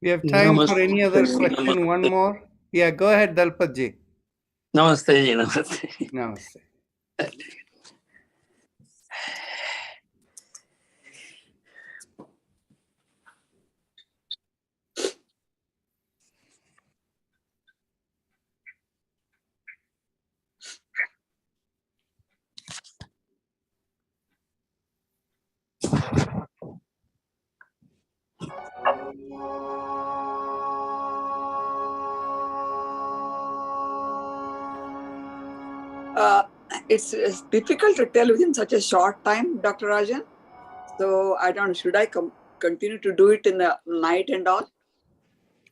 We have time for any other question. One more. Yeah, go ahead, Dalpat ji. Namaste ji, namaste. Namaste. It's difficult to tell within such a short time, Dr. Rajan. So I don't know, should I continue to do it in the night and all?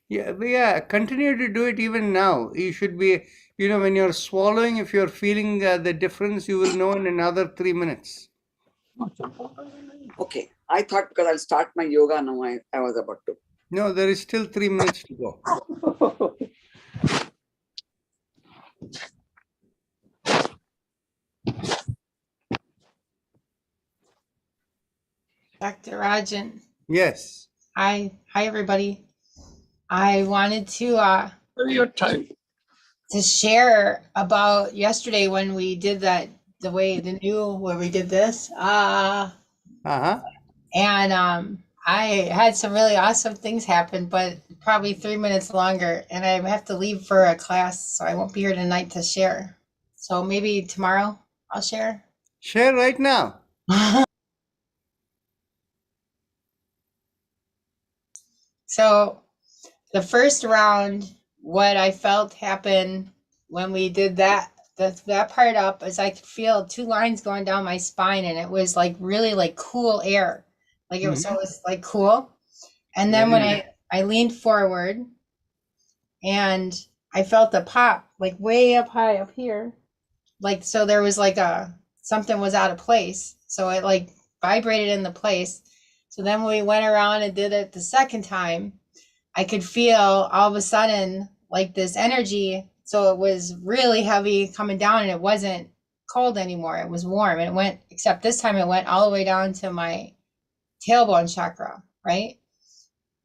Yeah, continue to do it even now. You should be, when you're swallowing, if you're feeling the difference, you will know in another 3 minutes. Okay, I thought because I'll start my yoga now, I was about to. No, there is still 3 minutes to go. Dr. Rajan. Yes. Hi, everybody. I wanted to Your time. to share about yesterday when we did that, where we did this. And I had some really awesome things happen, but probably 3 minutes longer, and I have to leave for a class, so I won't be here tonight to share. So maybe tomorrow I'll share. Share right now. So the first round, what I felt happen when we did that part up is I could feel 2 lines going down my spine, and it was like really like cool air. Like it was, so it was like cool. And then when I leaned forward and I felt the pop like way up high up here. Like, so there was like something was out of place. So it like vibrated in the place. So then when we went around and did it the second time, I could feel all of a sudden like this energy. So it was really heavy coming down, and it wasn't cold anymore. It was warm, and it went, except this time it went all the way down to my tailbone chakra, right?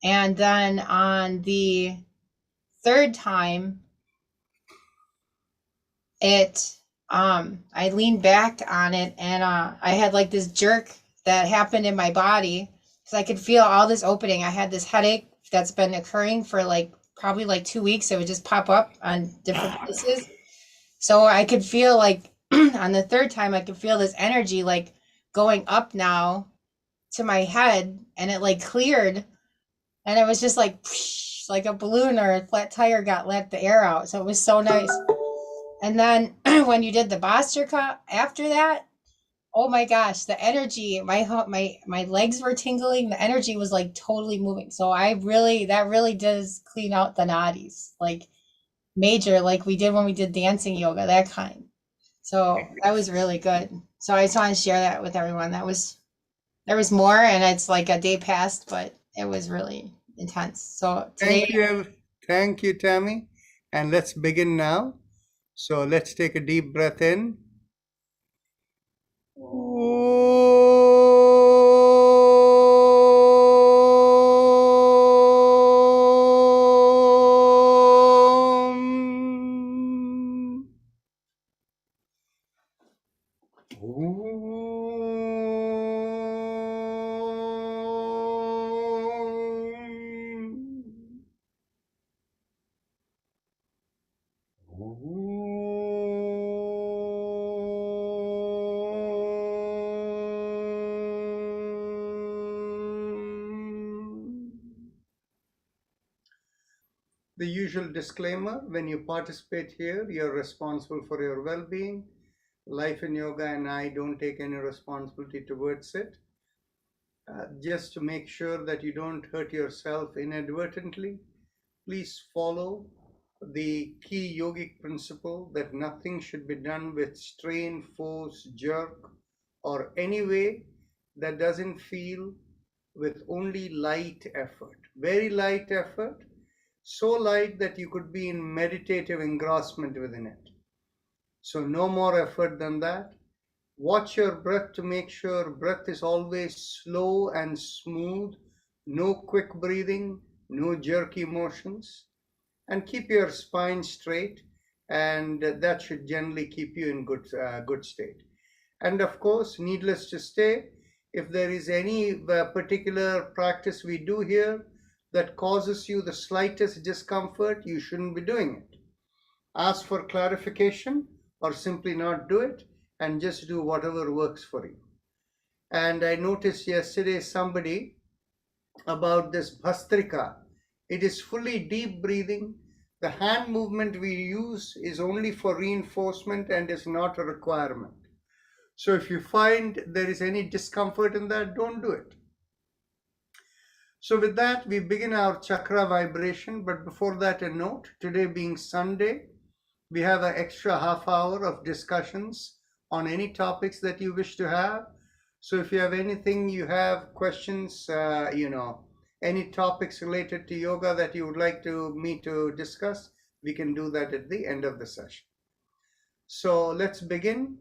And then on the third time, I leaned back on it, and I had like this jerk that happened in my body because I could feel all this opening. I had this headache that's been occurring for like probably like 2 weeks. It would just pop up on different places. So I could feel like on the third time, I could feel this energy like going up now to my head, and it like cleared, and it was just like a balloon or a flat tire let the air out. So it was so nice. And then when you did the Bhastrika after that, oh my gosh, the energy, my legs were tingling. The energy was like totally moving. So that really does clean out the nadis, like major, like we did when we did dancing yoga, that kind. So that was really good. So I just want to share that with everyone. There was more, and it's like a day past, but it was really intense. So today, Thank you, Tammy. And let's begin now. So let's take a deep breath in. The usual disclaimer: when you participate here, you're responsible for your well-being. Life in Yoga and I don't take any responsibility towards it. Just to make sure that you don't hurt yourself inadvertently, please follow the key yogic principle that nothing should be done with strain, force, jerk, or any way that doesn't feel, with only light effort. Very light effort, so light that you could be in meditative engrossment within it. So no more effort than that. Watch your breath to make sure breath is always slow and smooth. No quick breathing, no jerky motions, and keep your spine straight, and that should generally keep you in good state. And of course, needless to say, if there is any particular practice we do here that causes you the slightest discomfort, you shouldn't be doing it. Ask for clarification or simply not do it, and just do whatever works for you. And I noticed yesterday somebody about this Bhastrika. It is fully deep breathing. The hand movement we use is only for reinforcement and is not a requirement. So if you find there is any discomfort in that, don't do it. So with that, we begin our chakra vibration. But before that, a note: today being Sunday, we have an extra half hour of discussions on any topics that you wish to have. So if you have anything, you have questions, any topics related to yoga that you would like me to discuss, we can do that at the end of the session. So let's begin.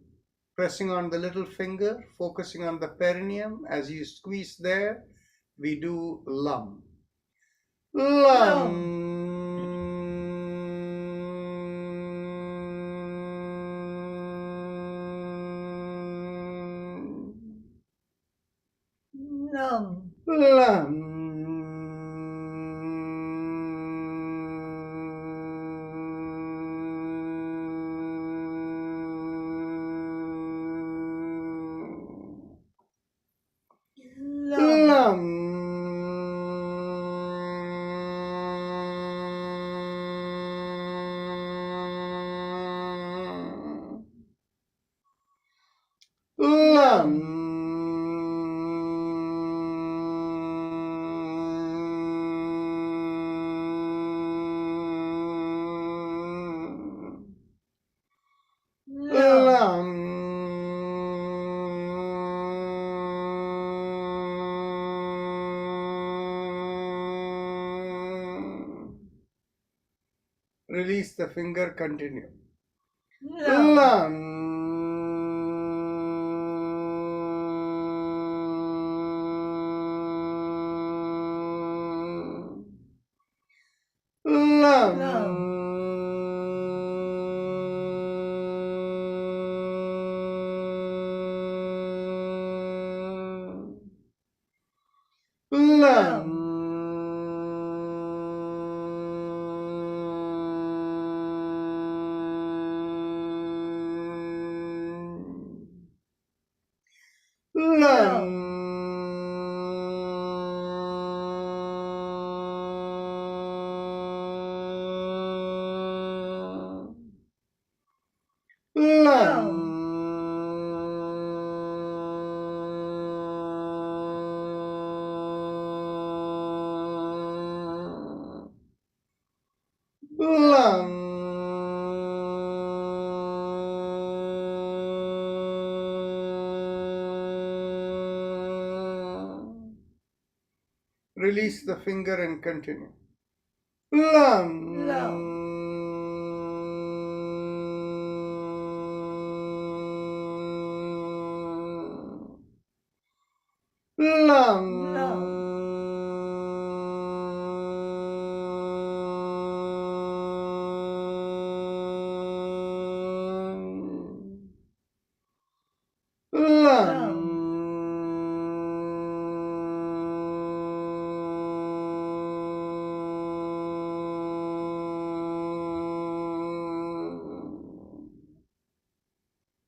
Pressing on the little finger, focusing on the perineum. As you squeeze there, we do Lam. Lam. Lam. Lam. Lam. Lam. Lam. Release the finger, continue. Lam. Lam. Lam. Lam. Lam. Lam. Release the finger and continue. Lam. Lam. Lam.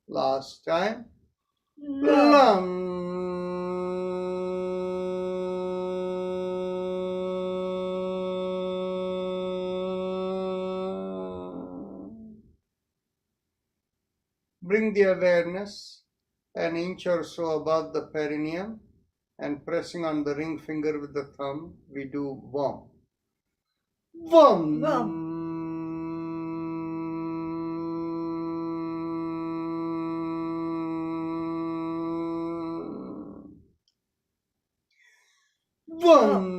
Last time. Lam. Bring the awareness an inch or so above the perineum, and pressing on the ring finger with the thumb, we do Vam. Vam. Vam. Vam.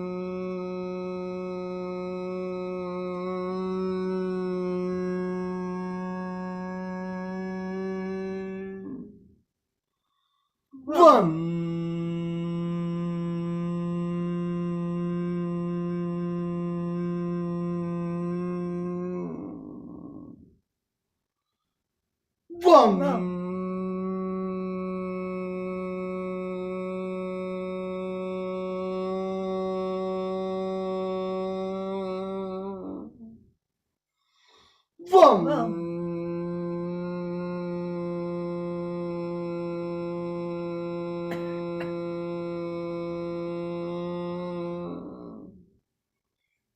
Vam.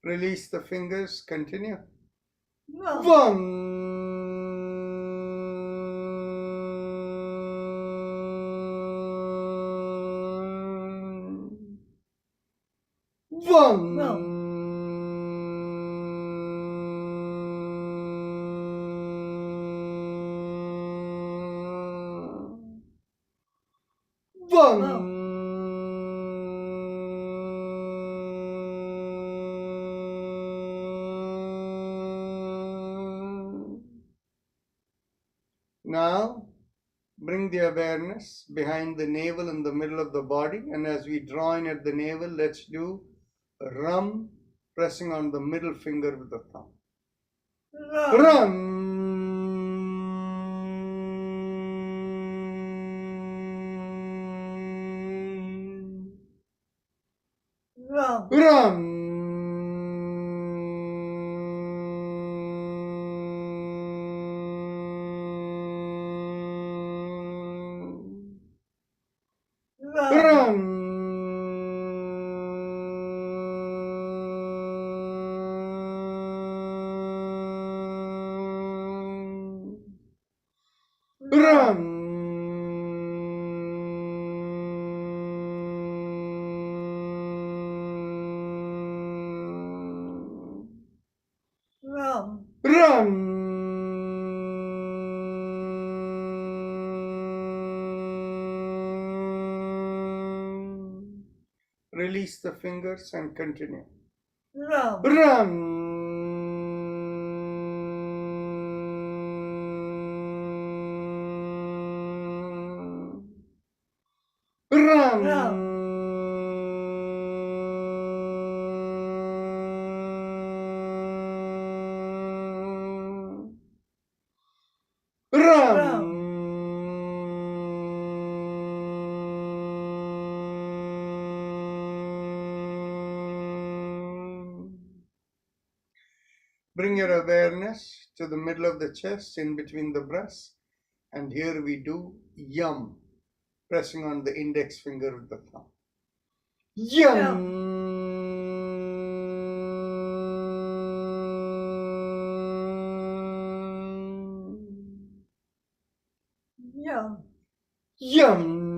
Release the fingers, continue. Hum. One. Now, bring the awareness behind the navel in the middle of the body, and as we draw in at the navel, let's do Ram, pressing on the middle finger with the thumb. Ram. Ram. Ram. Ram. Ram. Release the fingers and continue. Ram. Ram. Ram. Bring your awareness to the middle of the chest, in between the breasts, and here we do Yum, pressing on the index finger with the thumb. Yum. Yum. Yum.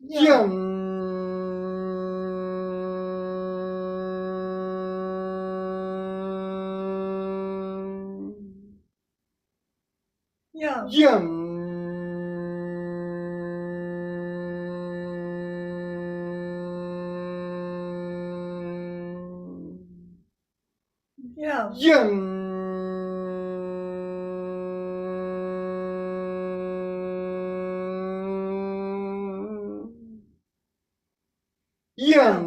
Yum. Yum. Yum.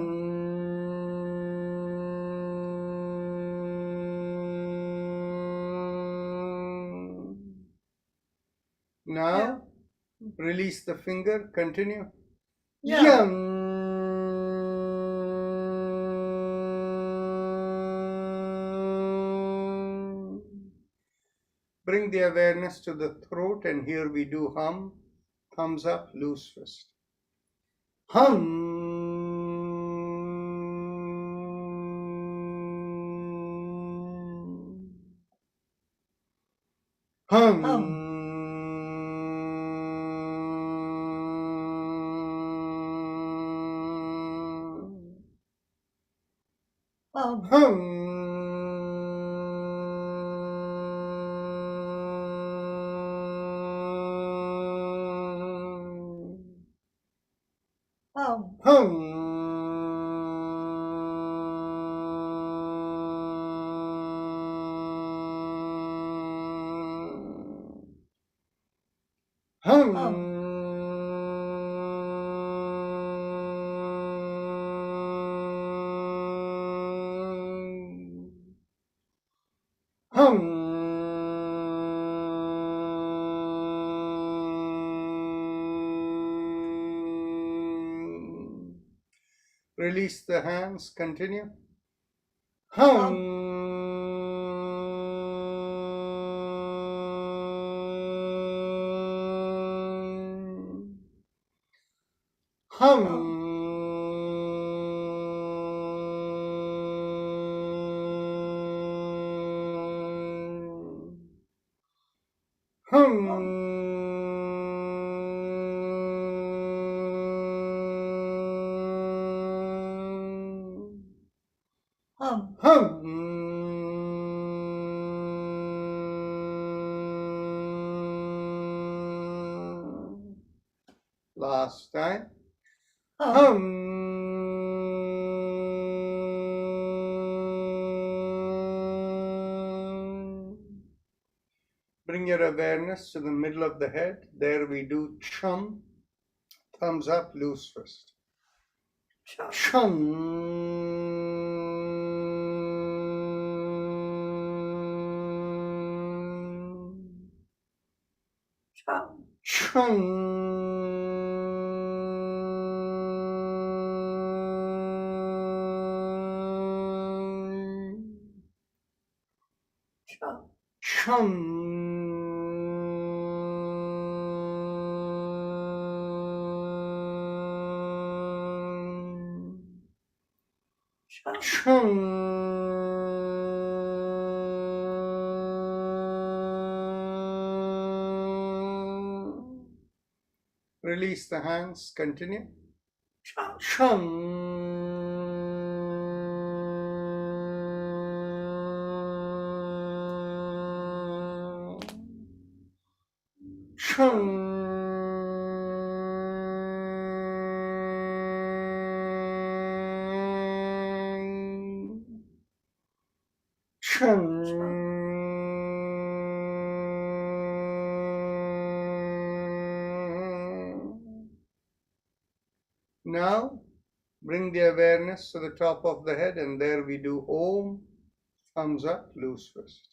Now, release the finger, continue. Yum. Bring the awareness to the throat, and here we do hum. Thumbs up, loose fist. Hum. Hum. Hum. Hum. Hum. Hum. Release the hands, continue. Hum. Last time. Bring your awareness to the middle of the head. There we do chum. Thumbs up, loose fist. Chum. Chum. Release the hands, continue. Now, bring the awareness to the top of the head, and there we do Om, thumbs up, loose fist.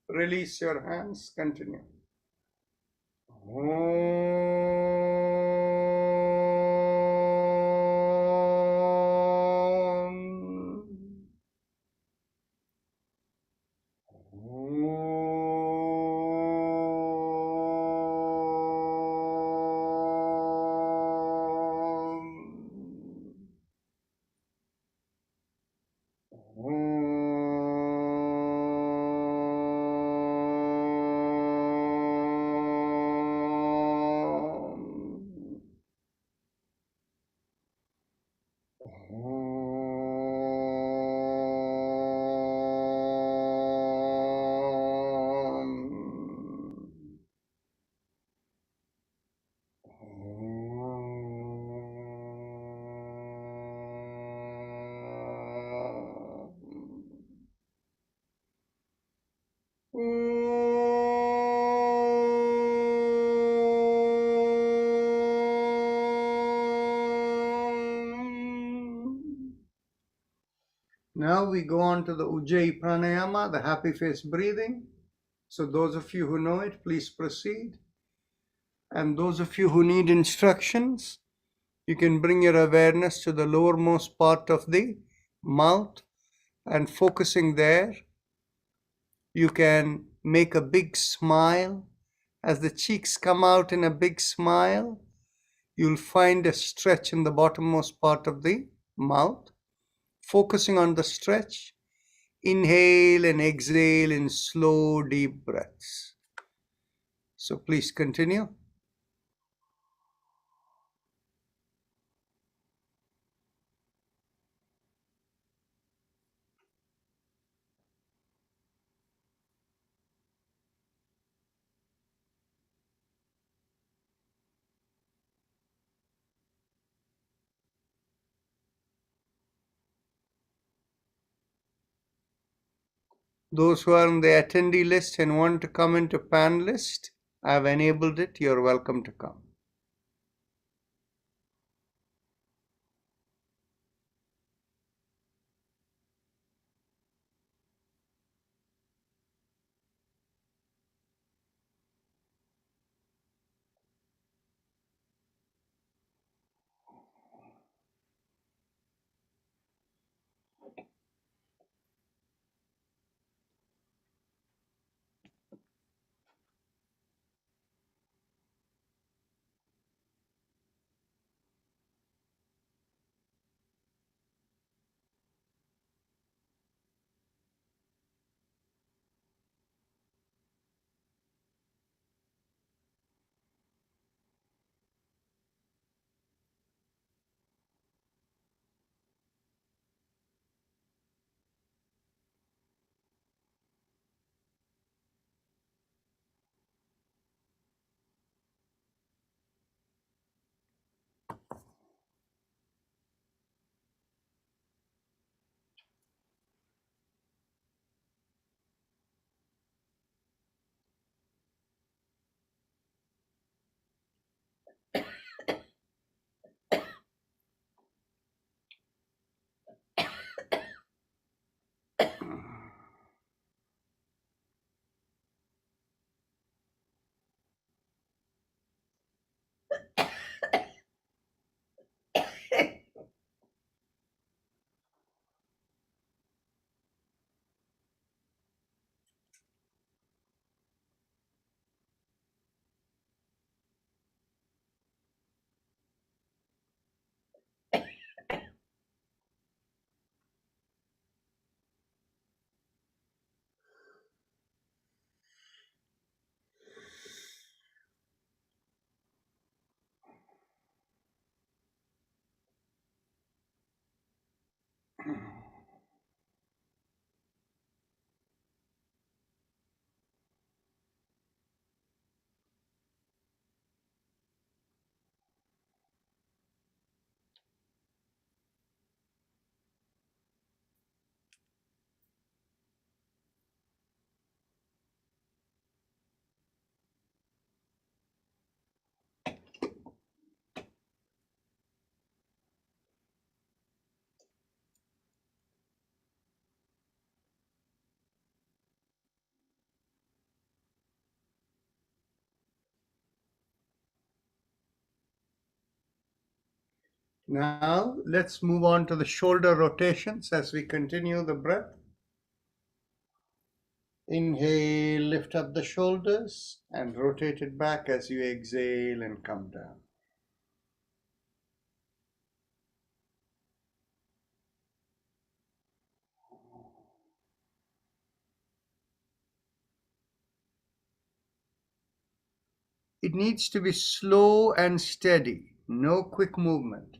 Release your hands, continue. Now we go on to the Ujjayi Pranayama, the happy face breathing. So those of you who know it, please proceed. And those of you who need instructions, you can bring your awareness to the lowermost part of the mouth, and focusing there, you can make a big smile. As the cheeks come out in a big smile, you'll find a stretch in the bottommost part of the mouth. Focusing on the stretch, inhale and exhale in slow, deep breaths. So please continue. Those who are on the attendee list and want to come into panelist, I've enabled it. You're welcome to come. Now, let's move on to the shoulder rotations as we continue the breath. Inhale, lift up the shoulders and rotate it back as you exhale and come down. It needs to be slow and steady, no quick movement.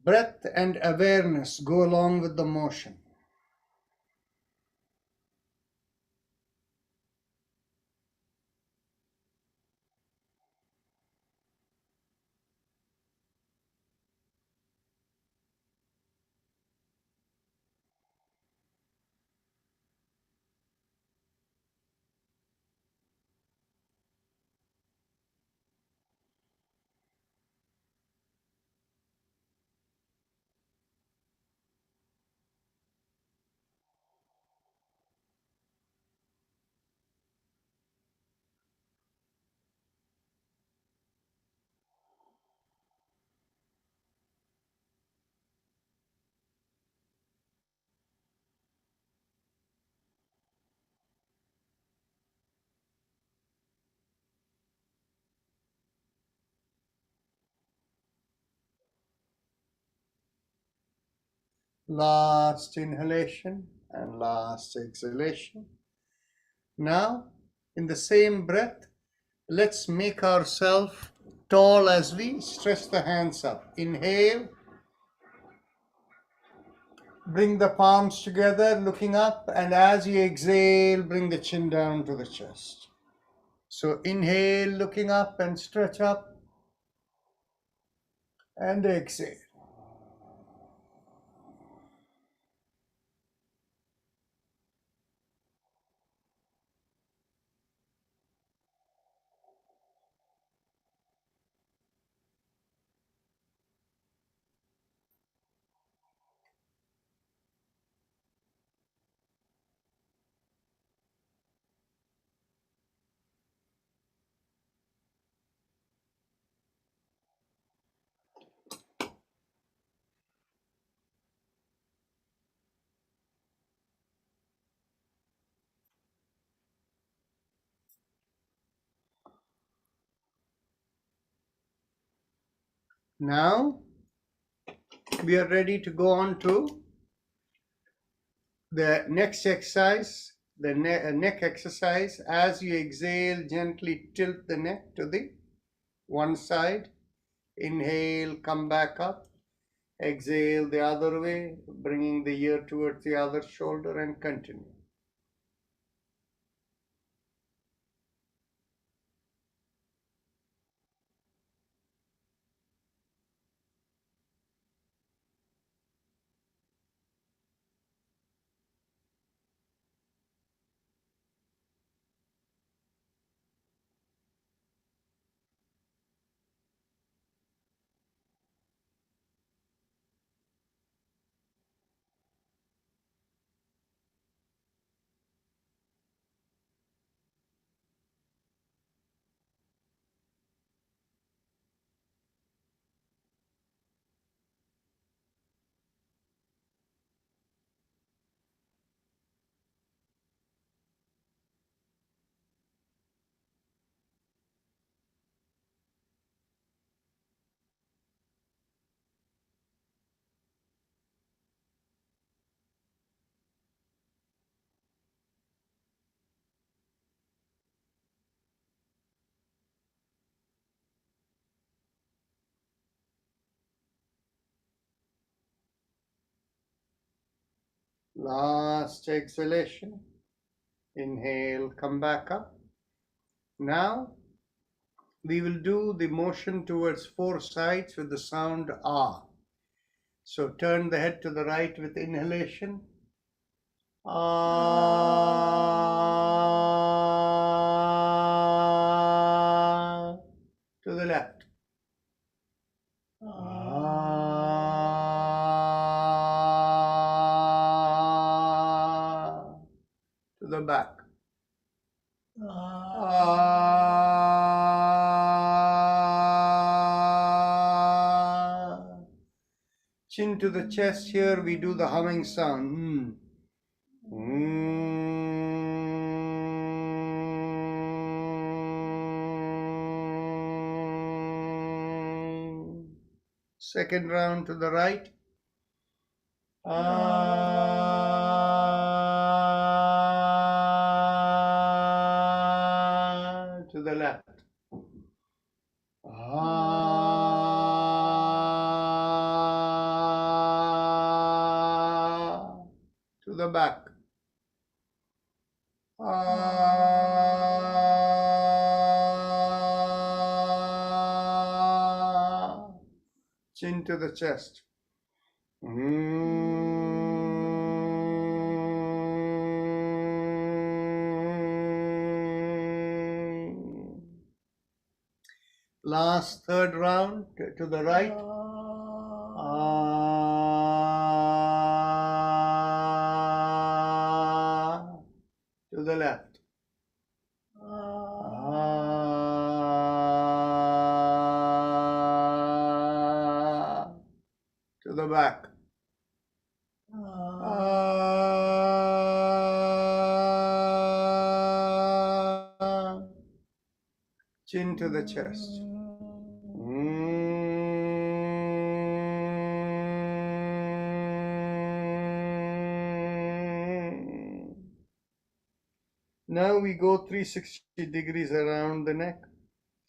Breath and awareness go along with the motion. Last inhalation and last exhalation. Now, in the same breath, let's make ourselves tall as we stretch the hands up. Inhale, bring the palms together, looking up, and as you exhale, bring the chin down to the chest. So inhale, looking up and stretch up, and exhale. Now we are ready to go on to the next exercise, the neck exercise. As you exhale, gently tilt the neck to the one side. Inhale, come back up. Exhale the other way, bringing the ear towards the other shoulder, and continue. Last exhalation. Inhale, come back up. Now we will do the motion towards four sides with the sound ah. So turn the head to the right with inhalation. Ah. To the left. Ah. To the back. Ah. Chin to the chest. Here we do the humming sound. Second round to the right. Ah. To the left. Ah. To the back. Ah. Chin to the chest. Last third round to the right. Ah. To the left. Ah. To the back. Ah. Chin to the chest. Now we go 360 degrees around the neck.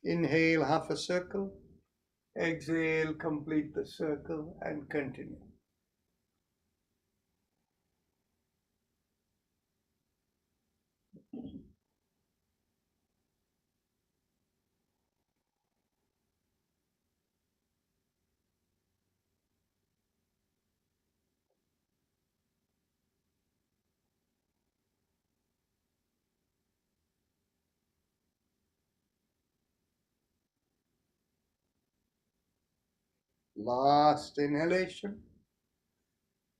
Inhale half a circle. Exhale, complete the circle and continue. Last inhalation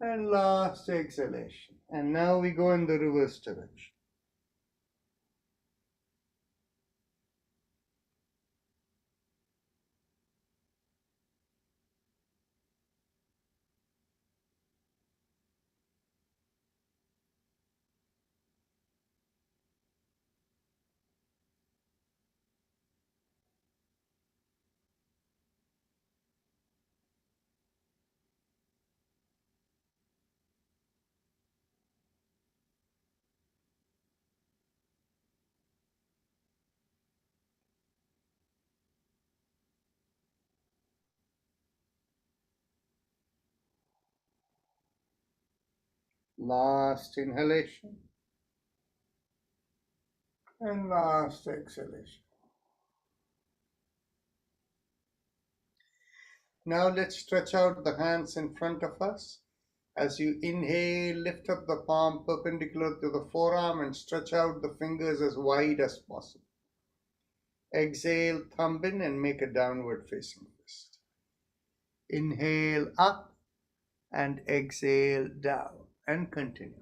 and last exhalation. And now we go in the reverse direction. Last inhalation and last exhalation. Now let's stretch out the hands in front of us. As you inhale, lift up the palm perpendicular to the forearm and stretch out the fingers as wide as possible. Exhale, thumb in and make a downward facing fist. Inhale up and exhale down and continue.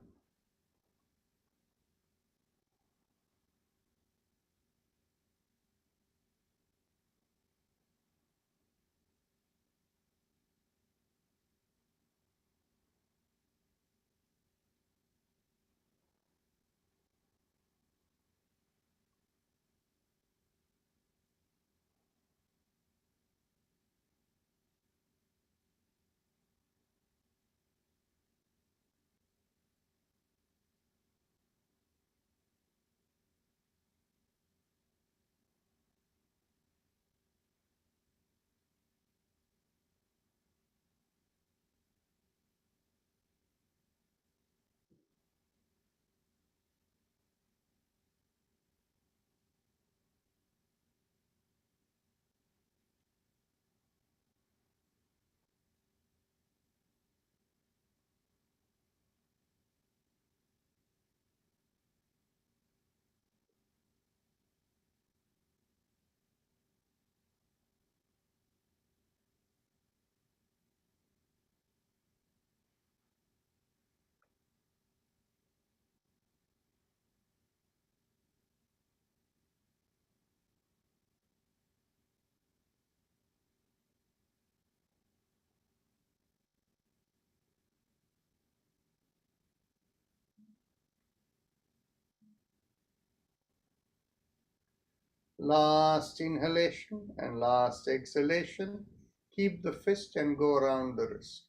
Last inhalation and last exhalation. Keep the fist and go around the wrist.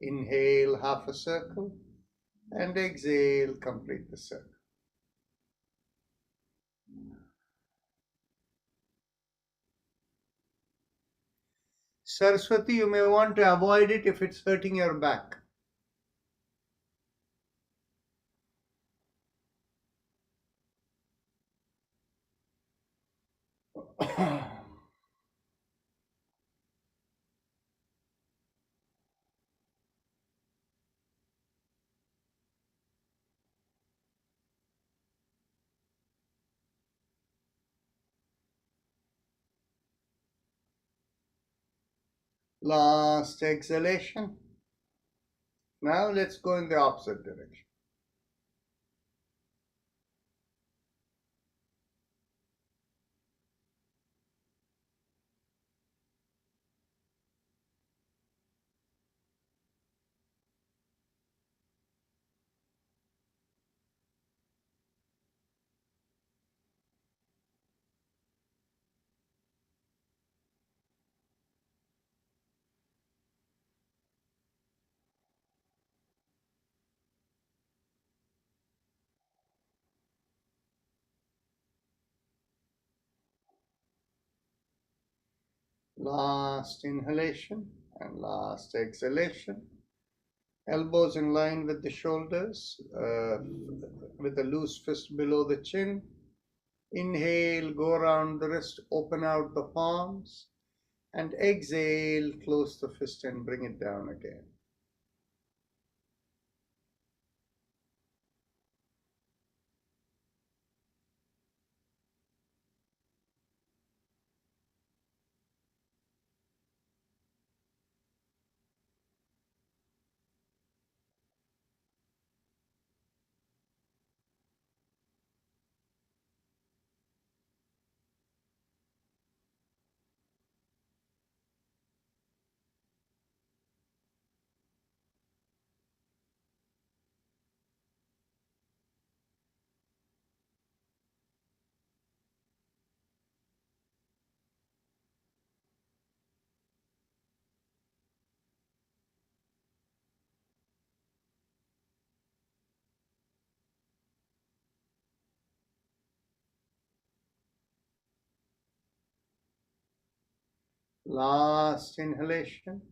Inhale half a circle and exhale, complete the circle. Saraswati, you may want to avoid it if it's hurting your back. Last exhalation. Now let's go in the opposite direction. Last inhalation and last exhalation. Elbows in line with the shoulders, with a loose fist below the chin. Inhale, go around the wrist, open out the palms. And exhale, close the fist and bring it down again. Last inhalation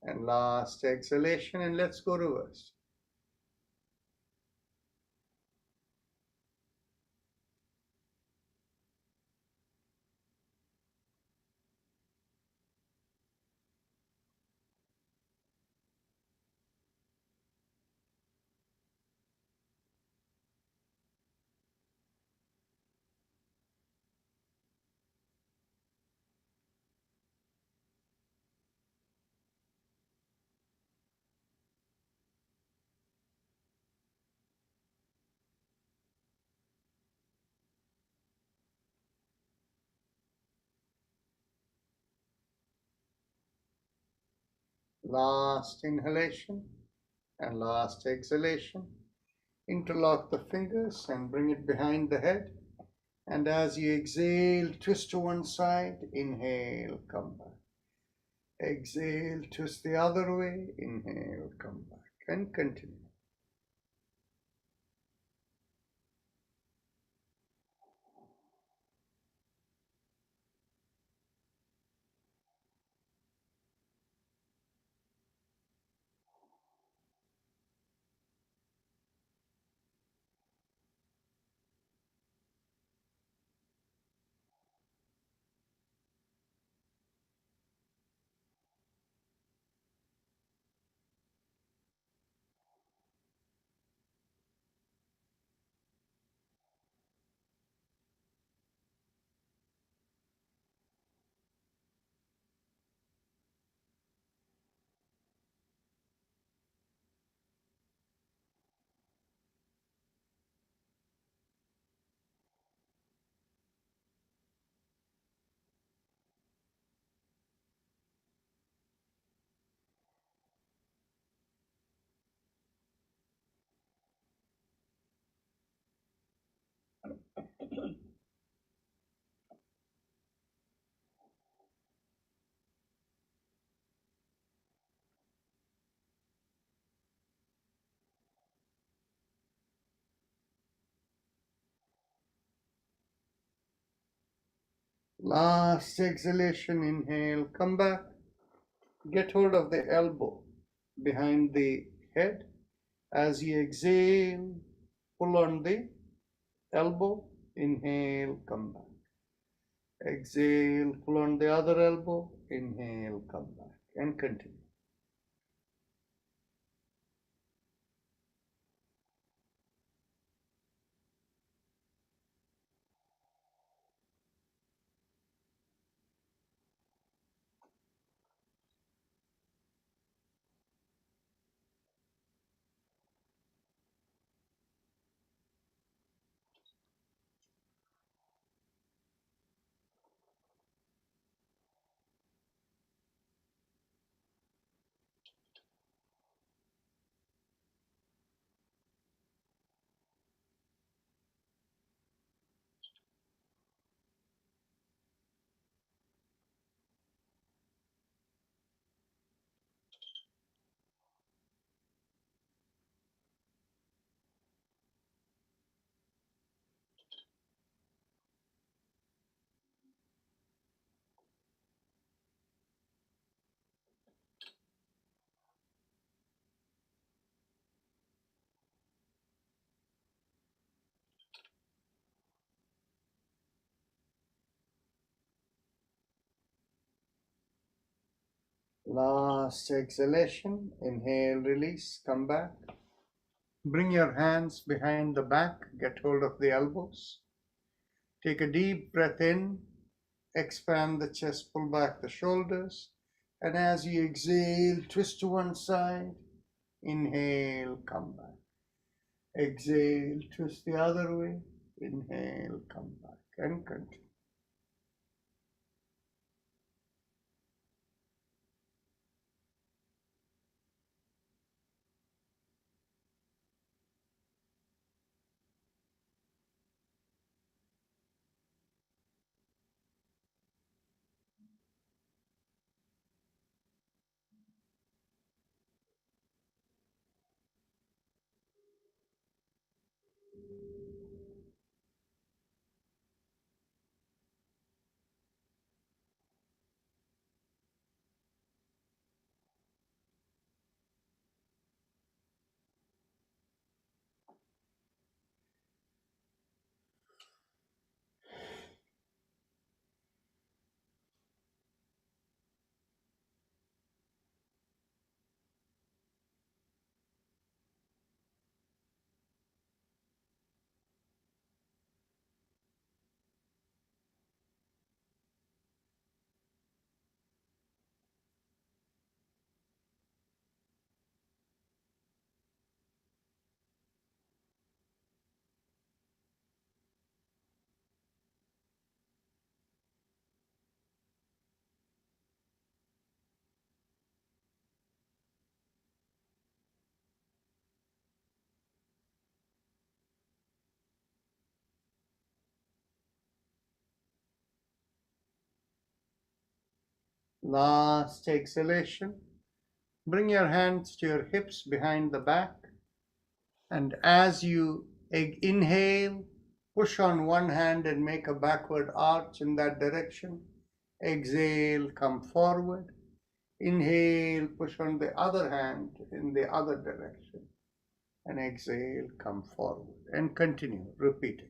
and last exhalation, and let's go reverse. Last inhalation and last exhalation. Interlock the fingers and bring it behind the head. And as you exhale, twist to one side, inhale, come back. Exhale, twist the other way, inhale, come back, and continue. Last exhalation, inhale, come back. Get hold of the elbow behind the head. As you exhale, pull on the elbow, inhale, come back. Exhale, pull on the other elbow, inhale, come back, and continue. Last exhalation, inhale, release, come back. Bring your hands behind the back, get hold of the elbows. Take a deep breath in, expand the chest, pull back the shoulders. And as you exhale, twist to one side, inhale, come back. Exhale, twist the other way, inhale, come back, and continue. Last exhalation. Bring your hands to your hips behind the back. And as you inhale, push on one hand and make a backward arch in that direction. Exhale, come forward. Inhale, push on the other hand in the other direction. And exhale, come forward. And continue repeating.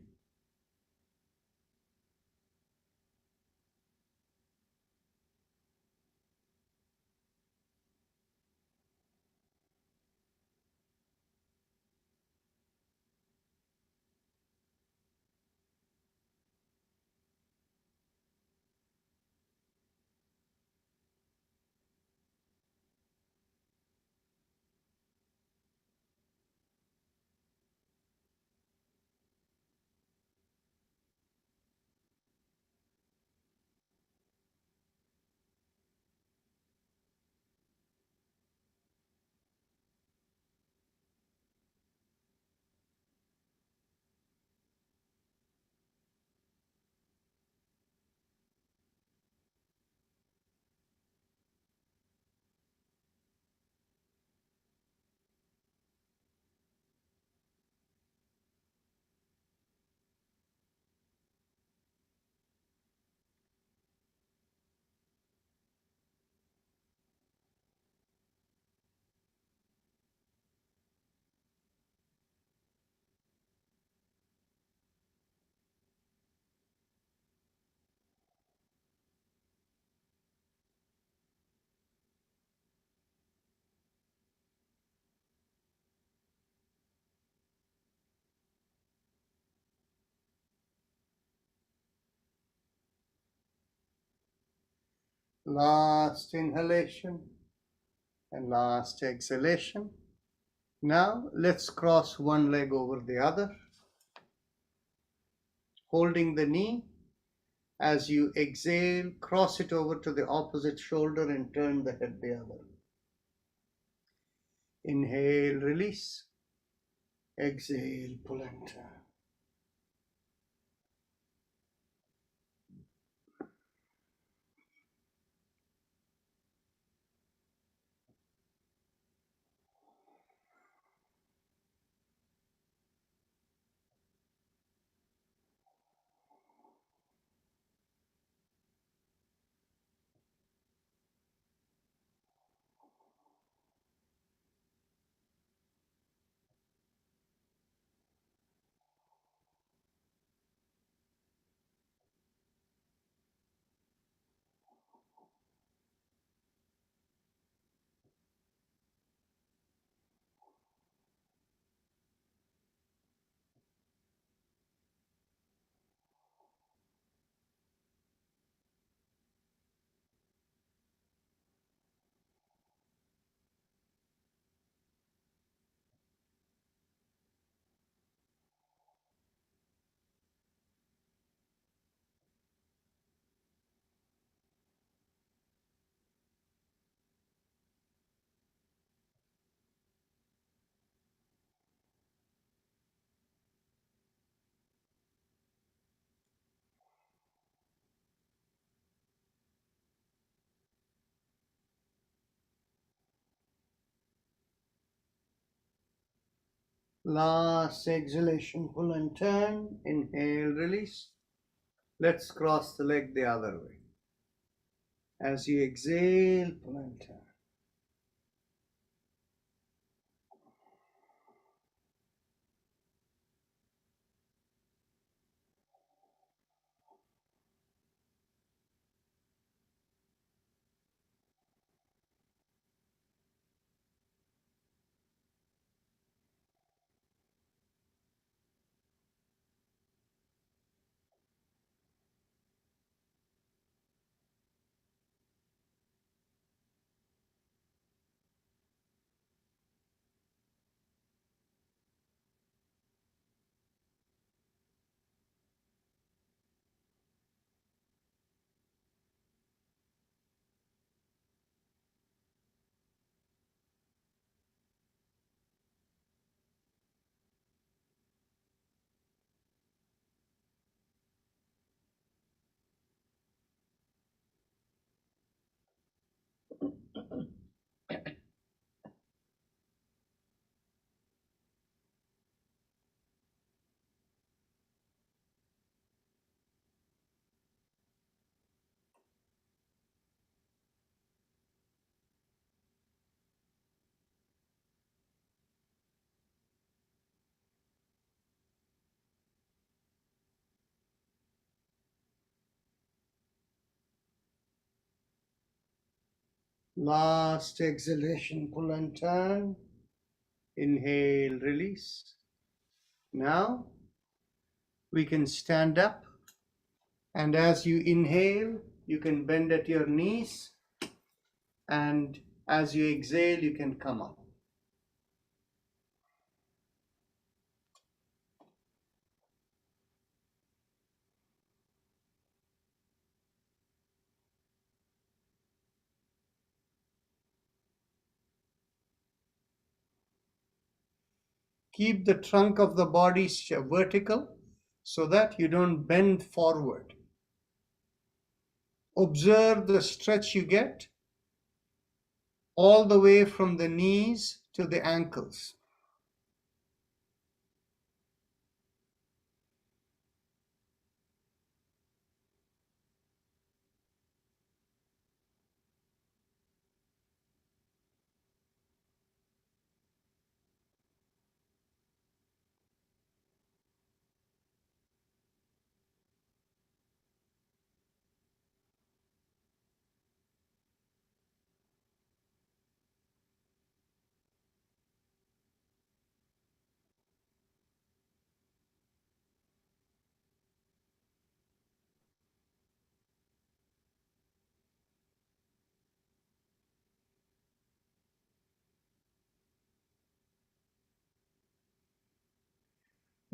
Last inhalation and last exhalation. Now let's cross one leg over the other, holding the knee. As you exhale, cross it over to the opposite shoulder and turn the head the other. Inhale, release. Exhale, pull and turn. Last exhalation, pull and turn. Inhale, release. Let's cross the leg the other way. As you exhale, pull and turn. Last exhalation, pull and turn. Inhale, release. Now we can stand up, and as you inhale, you can bend at your knees, and as you exhale, you can come up. Keep the trunk of the body vertical so that you don't bend forward. Observe the stretch you get all the way from the knees to the ankles.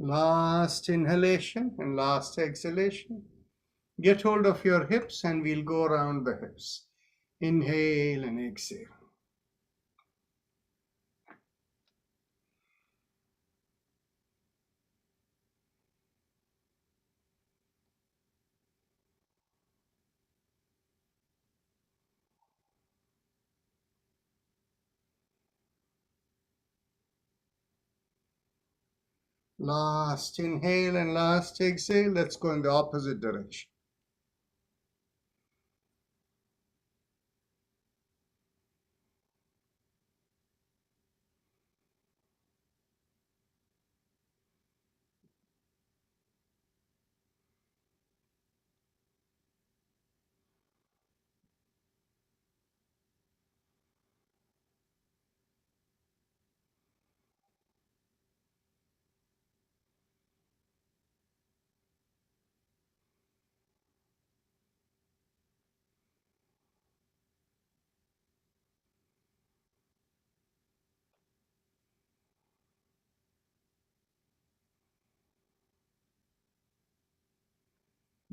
Last inhalation and last exhalation. Get hold of your hips and we'll go around the hips. Inhale and exhale. Last inhale and last exhale. Let's go in the opposite direction.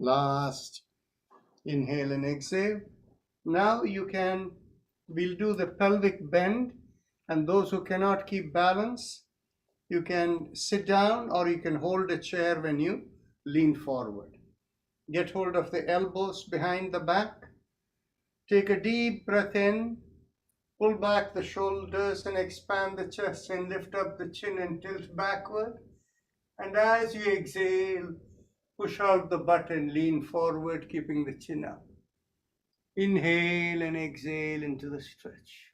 Last inhale and exhale. Now we'll do the pelvic bend, and those who cannot keep balance, you can sit down or you can hold a chair when you lean forward. Get hold of the elbows behind the back. Take a deep breath in, pull back the shoulders and expand the chest and lift up the chin and tilt backward. And as you exhale, push out the butt and lean forward, keeping the chin up. Inhale and exhale into the stretch.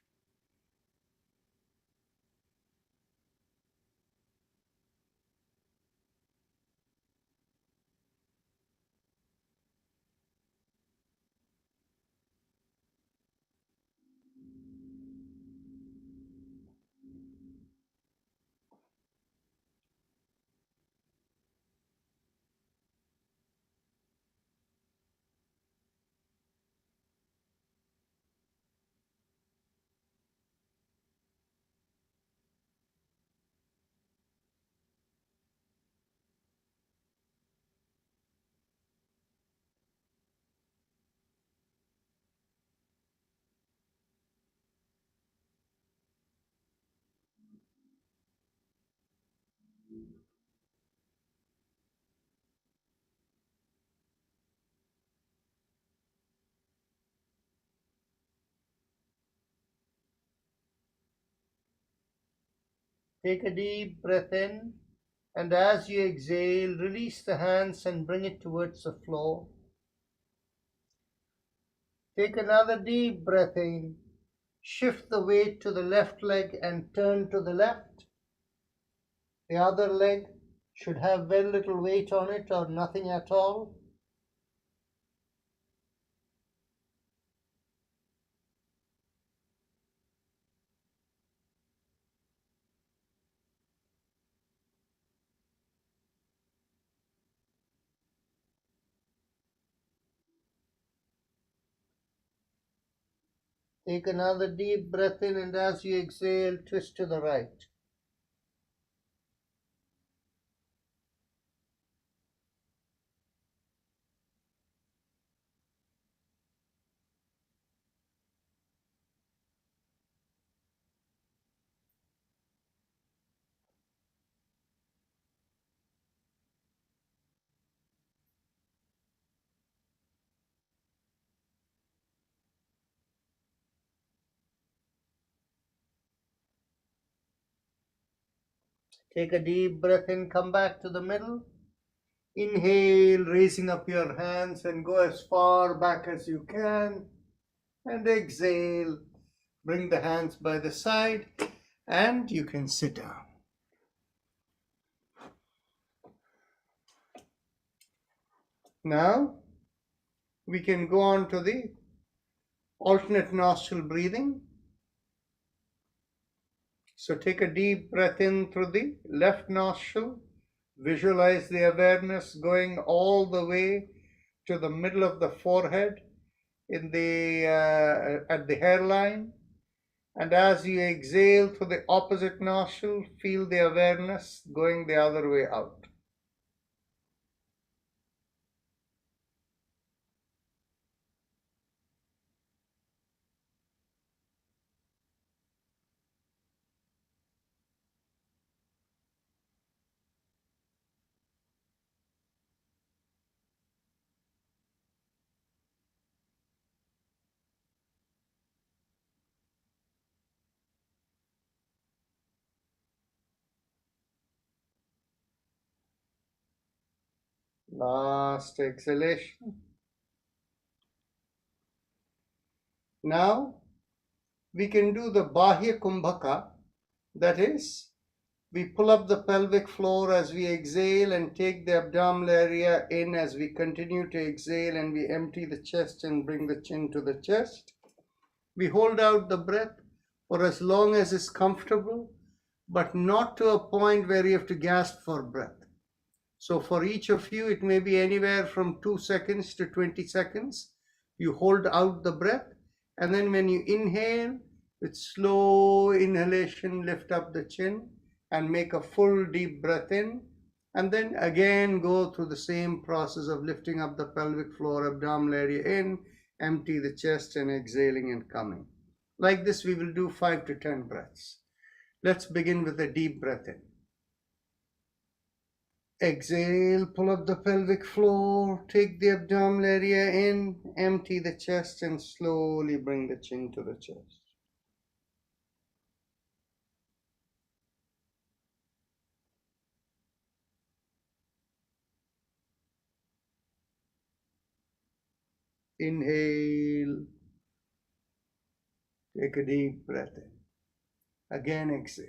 Take a deep breath in, and as you exhale, release the hands and bring it towards the floor. Take another deep breath in. Shift the weight to the left leg and turn to the left. The other leg should have very little weight on it or nothing at all. Take another deep breath in, and as you exhale, twist to the right. Take a deep breath in, come back to the middle. Inhale, raising up your hands and go as far back as you can. And exhale, bring the hands by the side and you can sit down. Now, we can go on to the alternate nostril breathing. So take a deep breath in through the left nostril. Visualize the awareness going all the way to the middle of the forehead in the at the hairline. And as you exhale through the opposite nostril, feel the awareness going the other way out. Last exhalation. Now we can do the Bahya Kumbhaka, that is, we pull up the pelvic floor as we exhale and take the abdominal area in as we continue to exhale, and we empty the chest and bring the chin to the chest. We hold out the breath for as long as is comfortable, but not to a point where you have to gasp for breath. So for each of you, it may be anywhere from 2 seconds to 20 seconds. You hold out the breath, and then when you inhale, with slow inhalation, lift up the chin and make a full deep breath in, and then again go through the same process of lifting up the pelvic floor, abdominal area in, empty the chest and exhaling and coming. Like this, we will do 5 to 10 breaths. Let's begin with a deep breath in. Exhale, pull up the pelvic floor, take the abdominal area in, empty the chest and slowly bring the chin to the chest. Inhale, take a deep breath in. Again, exhale.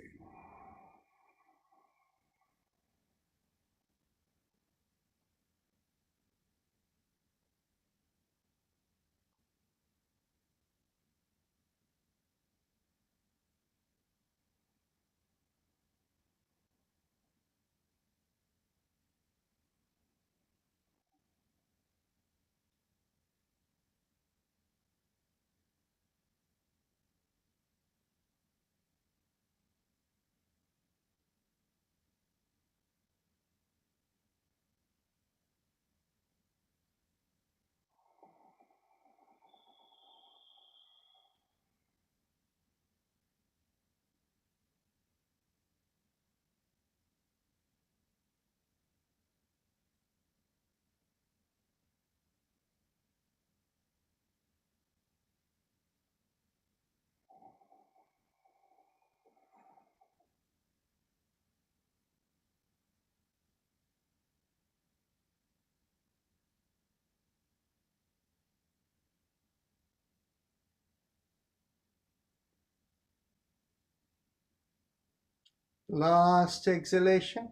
Last exhalation.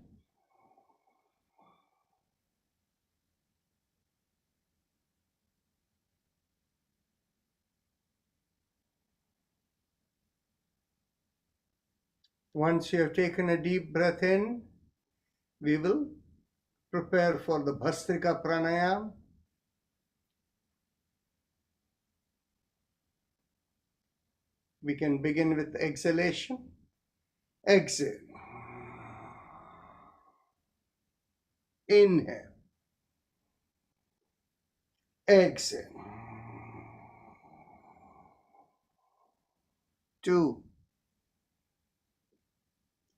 Once you have taken a deep breath in, we will prepare for the Bhastrika Pranayama. We can begin with exhalation. Exhale. Inhale. Exhale. 2.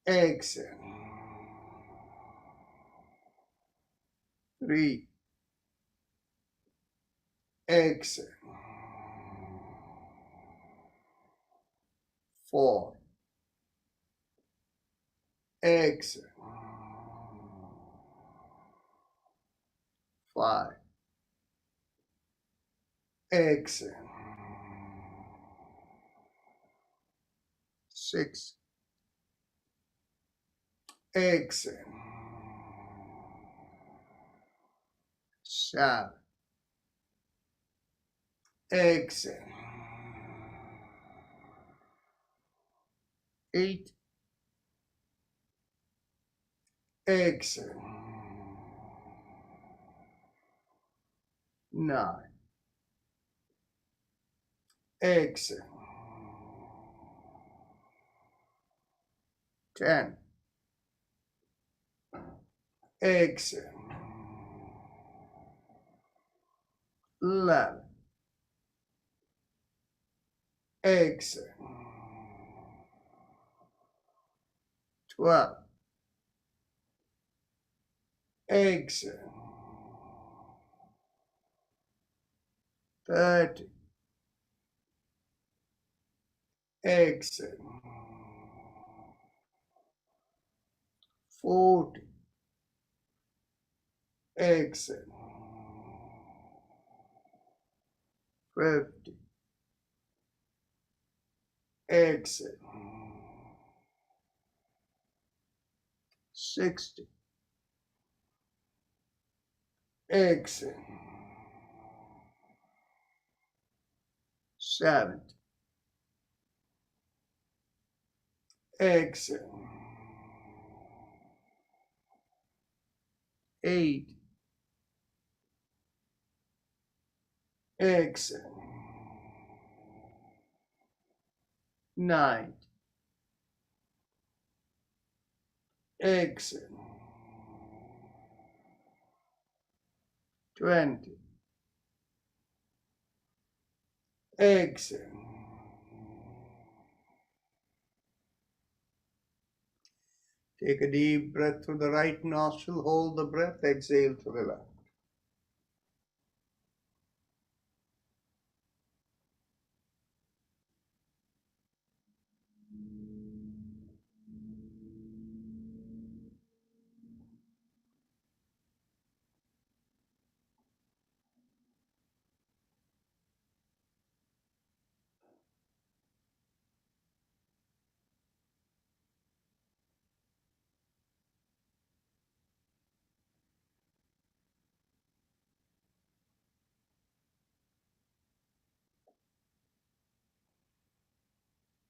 Exhale. 3. Exhale. 4. Exhale. 5. Exhale. 6. Exhale. 7. Exhale. 8. Exhale. 9. Exhale. 10. Exhale. 11. Exhale. 12. Exhale. 30. Exhale. 40. Exhale. 50. Exhale. 60. Exhale. 70. Exhale. 80. Exhale. 90. Exhale. 20. Exhale. Take a deep breath through the right nostril. Hold the breath. Exhale through the left.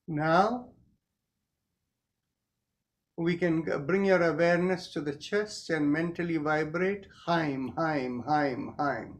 Now, we can bring your awareness to the chest and mentally vibrate Haim, Haim, Haim, Haim.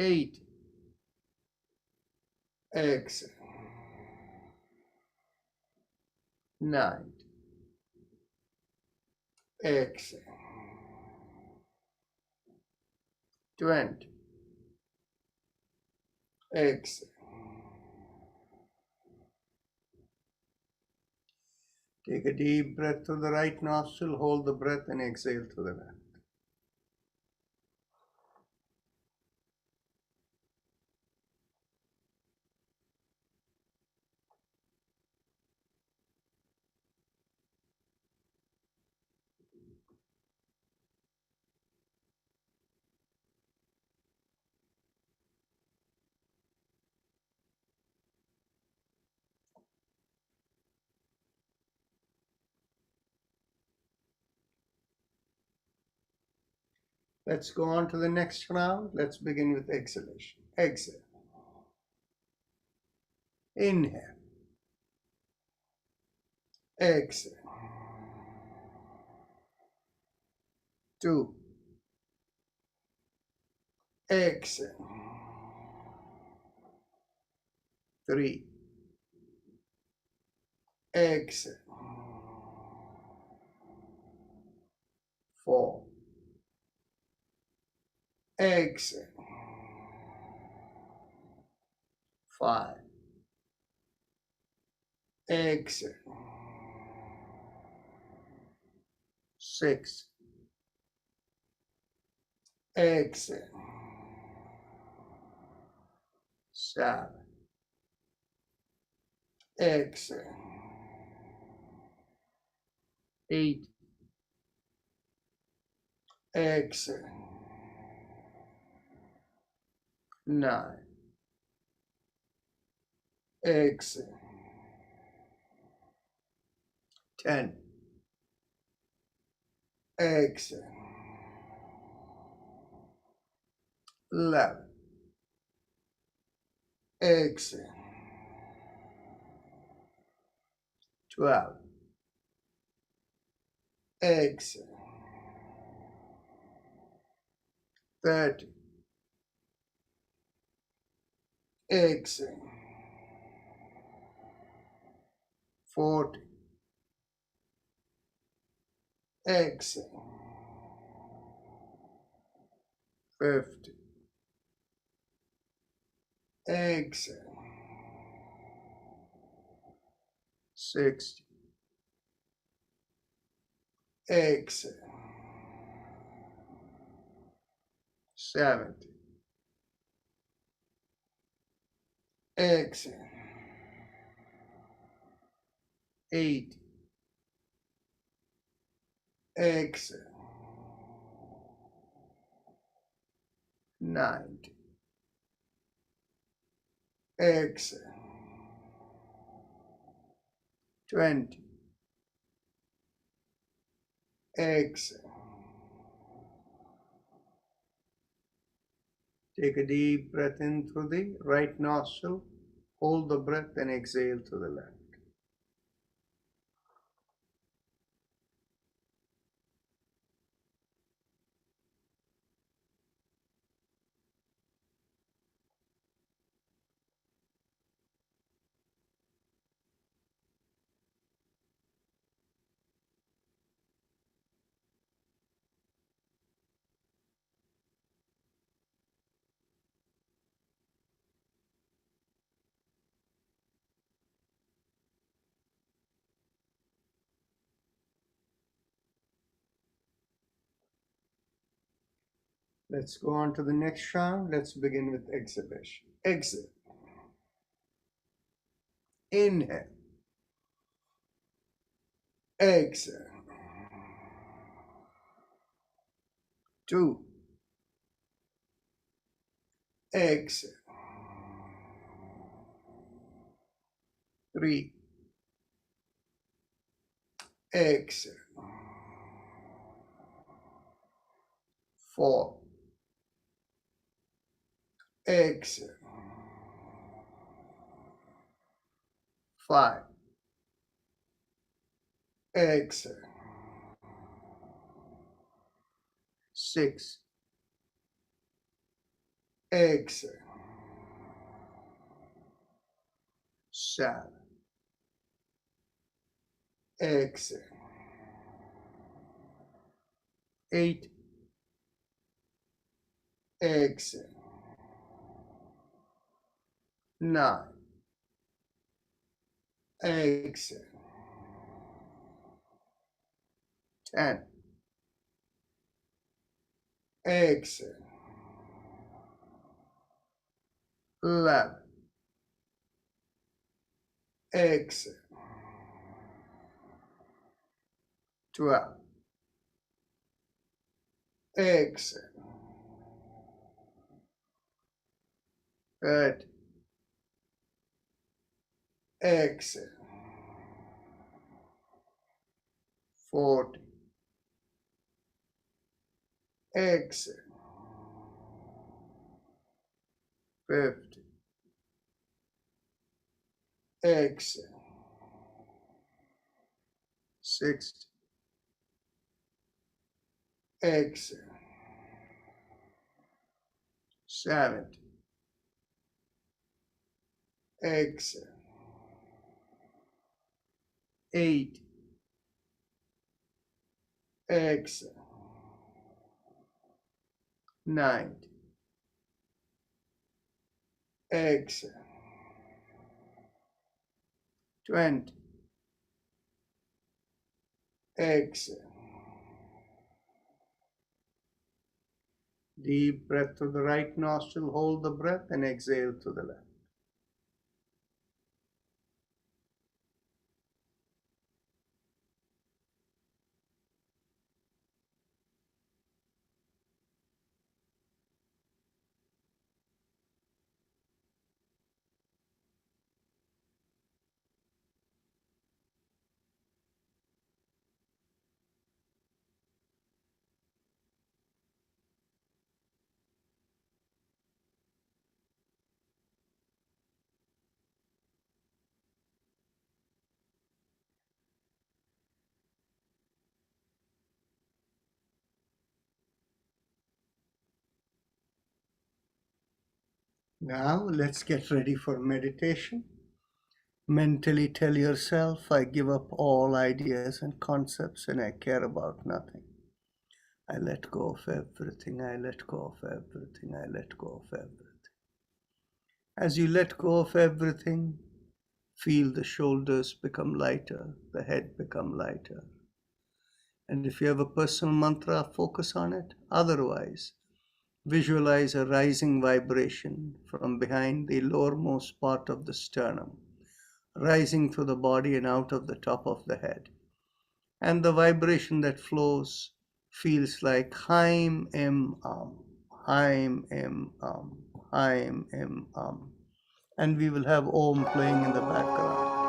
8. Exhale. 9. Exhale. 20. Exhale. Take a deep breath through the right nostril, hold the breath and exhale through the left. Let's go on to the next round. Let's begin with exhalation. Exhale. Inhale. Exhale. 2. Exhale. 3. Exhale. 4. Exhale. 5. Exhale. 6. Exhale. 7. Exhale. 8. Exhale. 9. Exhale. 10. Exhale. 11. Exhale. 12. Exhale. 13. Exhale. 14. Exhale. 15. Exhale. 60. Exhale. 70. Exhale. 80. Exhale. 90. Exhale. 20. Exhale. Take a deep breath in through the right nostril. Hold the breath and exhale through the left. Let's go on to the next round. Let's begin with exhalation. Exhale. Inhale. Exhale. 2. Exhale. 3. Exhale. 4. Exhale. 5. Exhale. 6. exhale, 7, exhale, 8, exhale, 9, exhale, 10, exhale, 11, exhale, 12, exhale, 13, exhale, 14, exhale, 15, exhale, 16, exhale, 17, exhale, 18, exhale, 19, exhale, 20, exhale. Deep breath through the right nostril, hold the breath and exhale to the left. Now let's get ready for meditation. Mentally tell yourself, I give up all ideas and concepts and I care about nothing. I let go of everything, I let go of everything, I let go of everything. As you let go of everything, feel the shoulders become lighter, the head become lighter. And if you have a personal mantra, focus on it. Otherwise, visualize a rising vibration from behind the lowermost part of the sternum, rising through the body and out of the top of the head. And the vibration that flows feels like Haim Em Haim Em Haim Em And we will have Om playing in the background.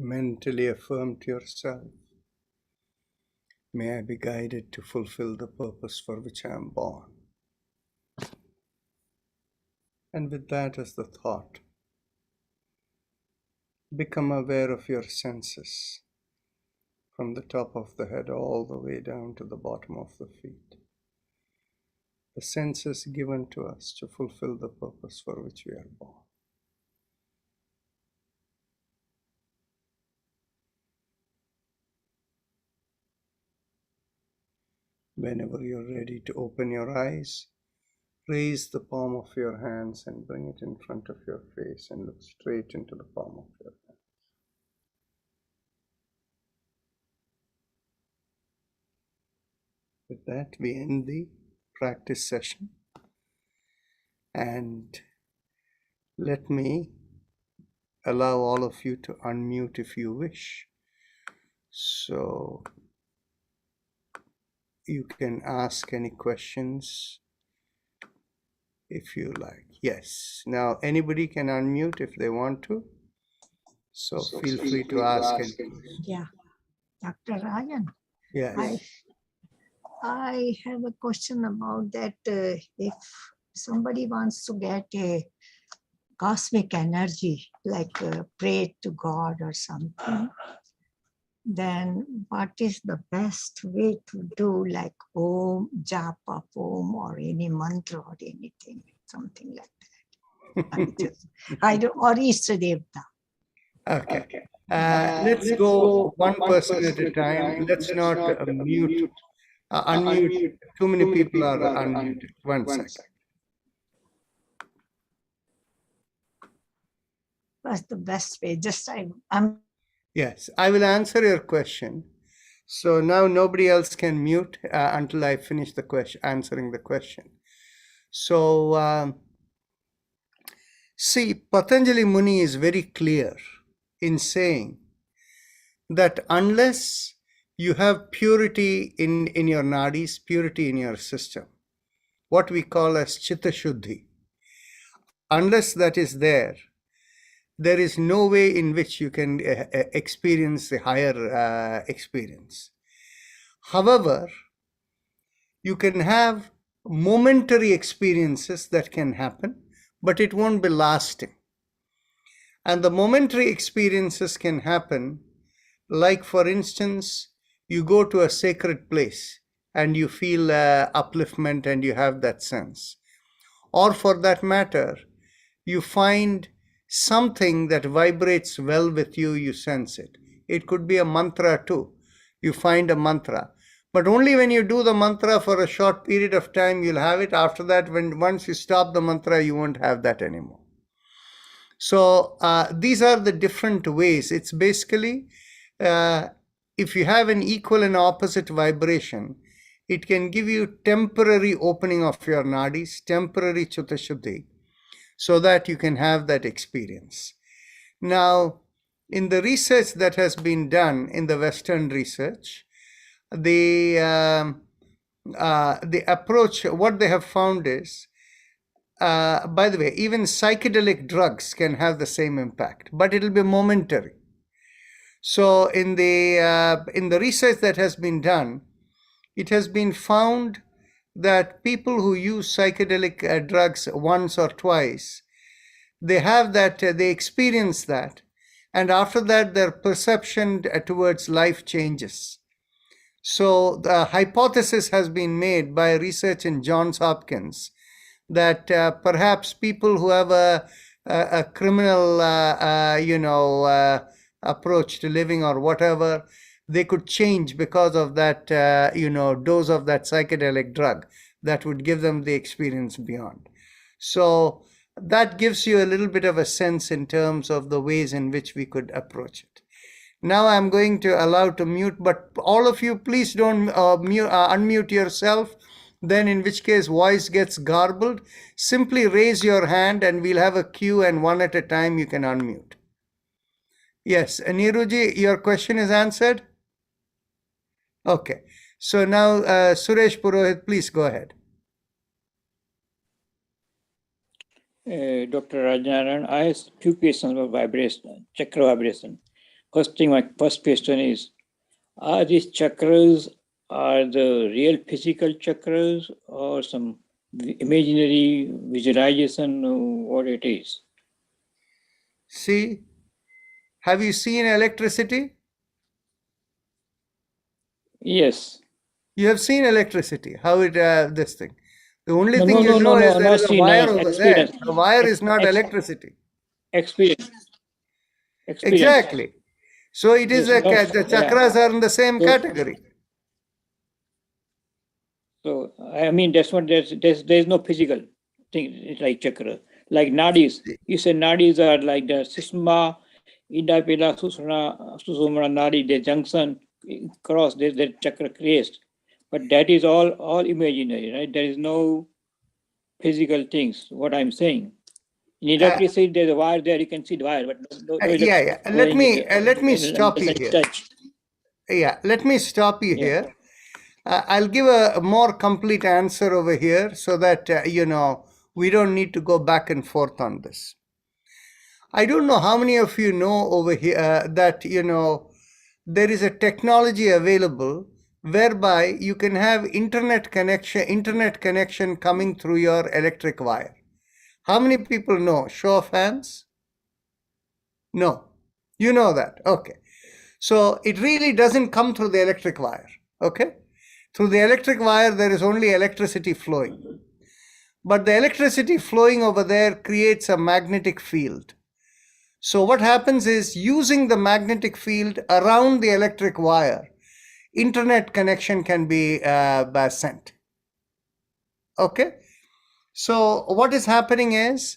Mentally affirm to yourself, may I be guided to fulfill the purpose for which I am born. And with that as the thought, become aware of your senses from the top of the head all the way down to the bottom of the feet. The senses given to us to fulfill the purpose for which we are born. Whenever you're ready to open your eyes, raise the palm of your hands and bring it in front of your face and look straight into the palm of your hand. With that, we end the practice session. And let me allow all of you to unmute if you wish. So you can ask any questions if you like. Yes. Now anybody can unmute if they want to. So feel free to ask any questions. Yeah, Dr. Rajan, Yes. I have a question about that. If somebody wants to get a cosmic energy, like pray to God or something, then what is the best way to do, like Om, Japa, Om, or any mantra or anything, something like that? I don't, or Ishta Devta. Okay. Let's go one person at a time. Let's not unmute too many people are unmuted. One second. What's the best way? Just I'm Yes, I will answer your question. So now nobody else can mute until I finish the question, answering the question. So see, Patanjali Muni is very clear in saying that unless you have purity in your nadis, purity in your system, what we call as Chitta Shuddhi, unless that is there is no way in which you can experience the higher experience. However, you can have momentary experiences that can happen, but it won't be lasting. And the momentary experiences can happen, like for instance, you go to a sacred place and you feel upliftment and you have that sense. Or for that matter, you find something that vibrates well with you, you sense it. It could be a mantra too. You find a mantra. But only when you do the mantra for a short period of time, you'll have it. After that, once you stop the mantra, you won't have that anymore. So these are the different ways. It's basically, if you have an equal and opposite vibration, it can give you temporary opening of your nadis, temporary chitta shuddhi, so that you can have that experience. Now, in the research that has been done in the Western research, the approach, what they have found is, by the way, even psychedelic drugs can have the same impact, but it'll be momentary. So in the research that has been done, it has been found that people who use psychedelic drugs once or twice, they have that, they experience that, and after that their perception towards life changes. So the hypothesis has been made by research in Johns Hopkins that perhaps people who have a criminal, approach to living or whatever, they could change because of that, dose of that psychedelic drug that would give them the experience beyond. So that gives you a little bit of a sense in terms of the ways in which we could approach it. Now I'm going to allow to mute, but all of you, please don't unmute yourself. Then in which case voice gets garbled. Simply raise your hand and we'll have a queue, and one at a time you can unmute. Yes, Niruji, your question is answered? Okay. So now Suresh Purohit, please go ahead. Dr. Rajanan, I have few questions about vibration, chakra vibration. first thing, my first question is, are these chakras are the real physical chakras or some imaginary visualization of what it is? See, have you seen electricity? Yes. You have seen electricity, how it, this thing. The only No, thing no, you no, no, know is no, there not is a seen, wire over there. experience. The wire is not electricity. Experience. Exactly. So it is Yes, the chakras are in the same So- category. So I mean that's what there's no physical thing like chakra. Like nadis. You say nadis are like the Sushma, Ida Pila, Susumna Nadi, the junction cross, there's that chakra creates. But that is all imaginary, right? There is no physical things, what I'm saying. In electricity, there's a wire there, you can see the wire, but no Yeah. Let me stop you here. touch. Yeah, let me stop you Yeah. here. I'll give a more complete answer over here so that, we don't need to go back and forth on this. I don't know how many of you know over here that, there is a technology available whereby you can have internet connection coming through your electric wire. How many people know? Show of hands? No. You know that. Okay. So it really doesn't come through the electric wire. Okay. Through the electric wire, there is only electricity flowing. But the electricity flowing over there creates a magnetic field. So what happens is, using the magnetic field around the electric wire, internet connection can be sent. Okay. So what is happening is,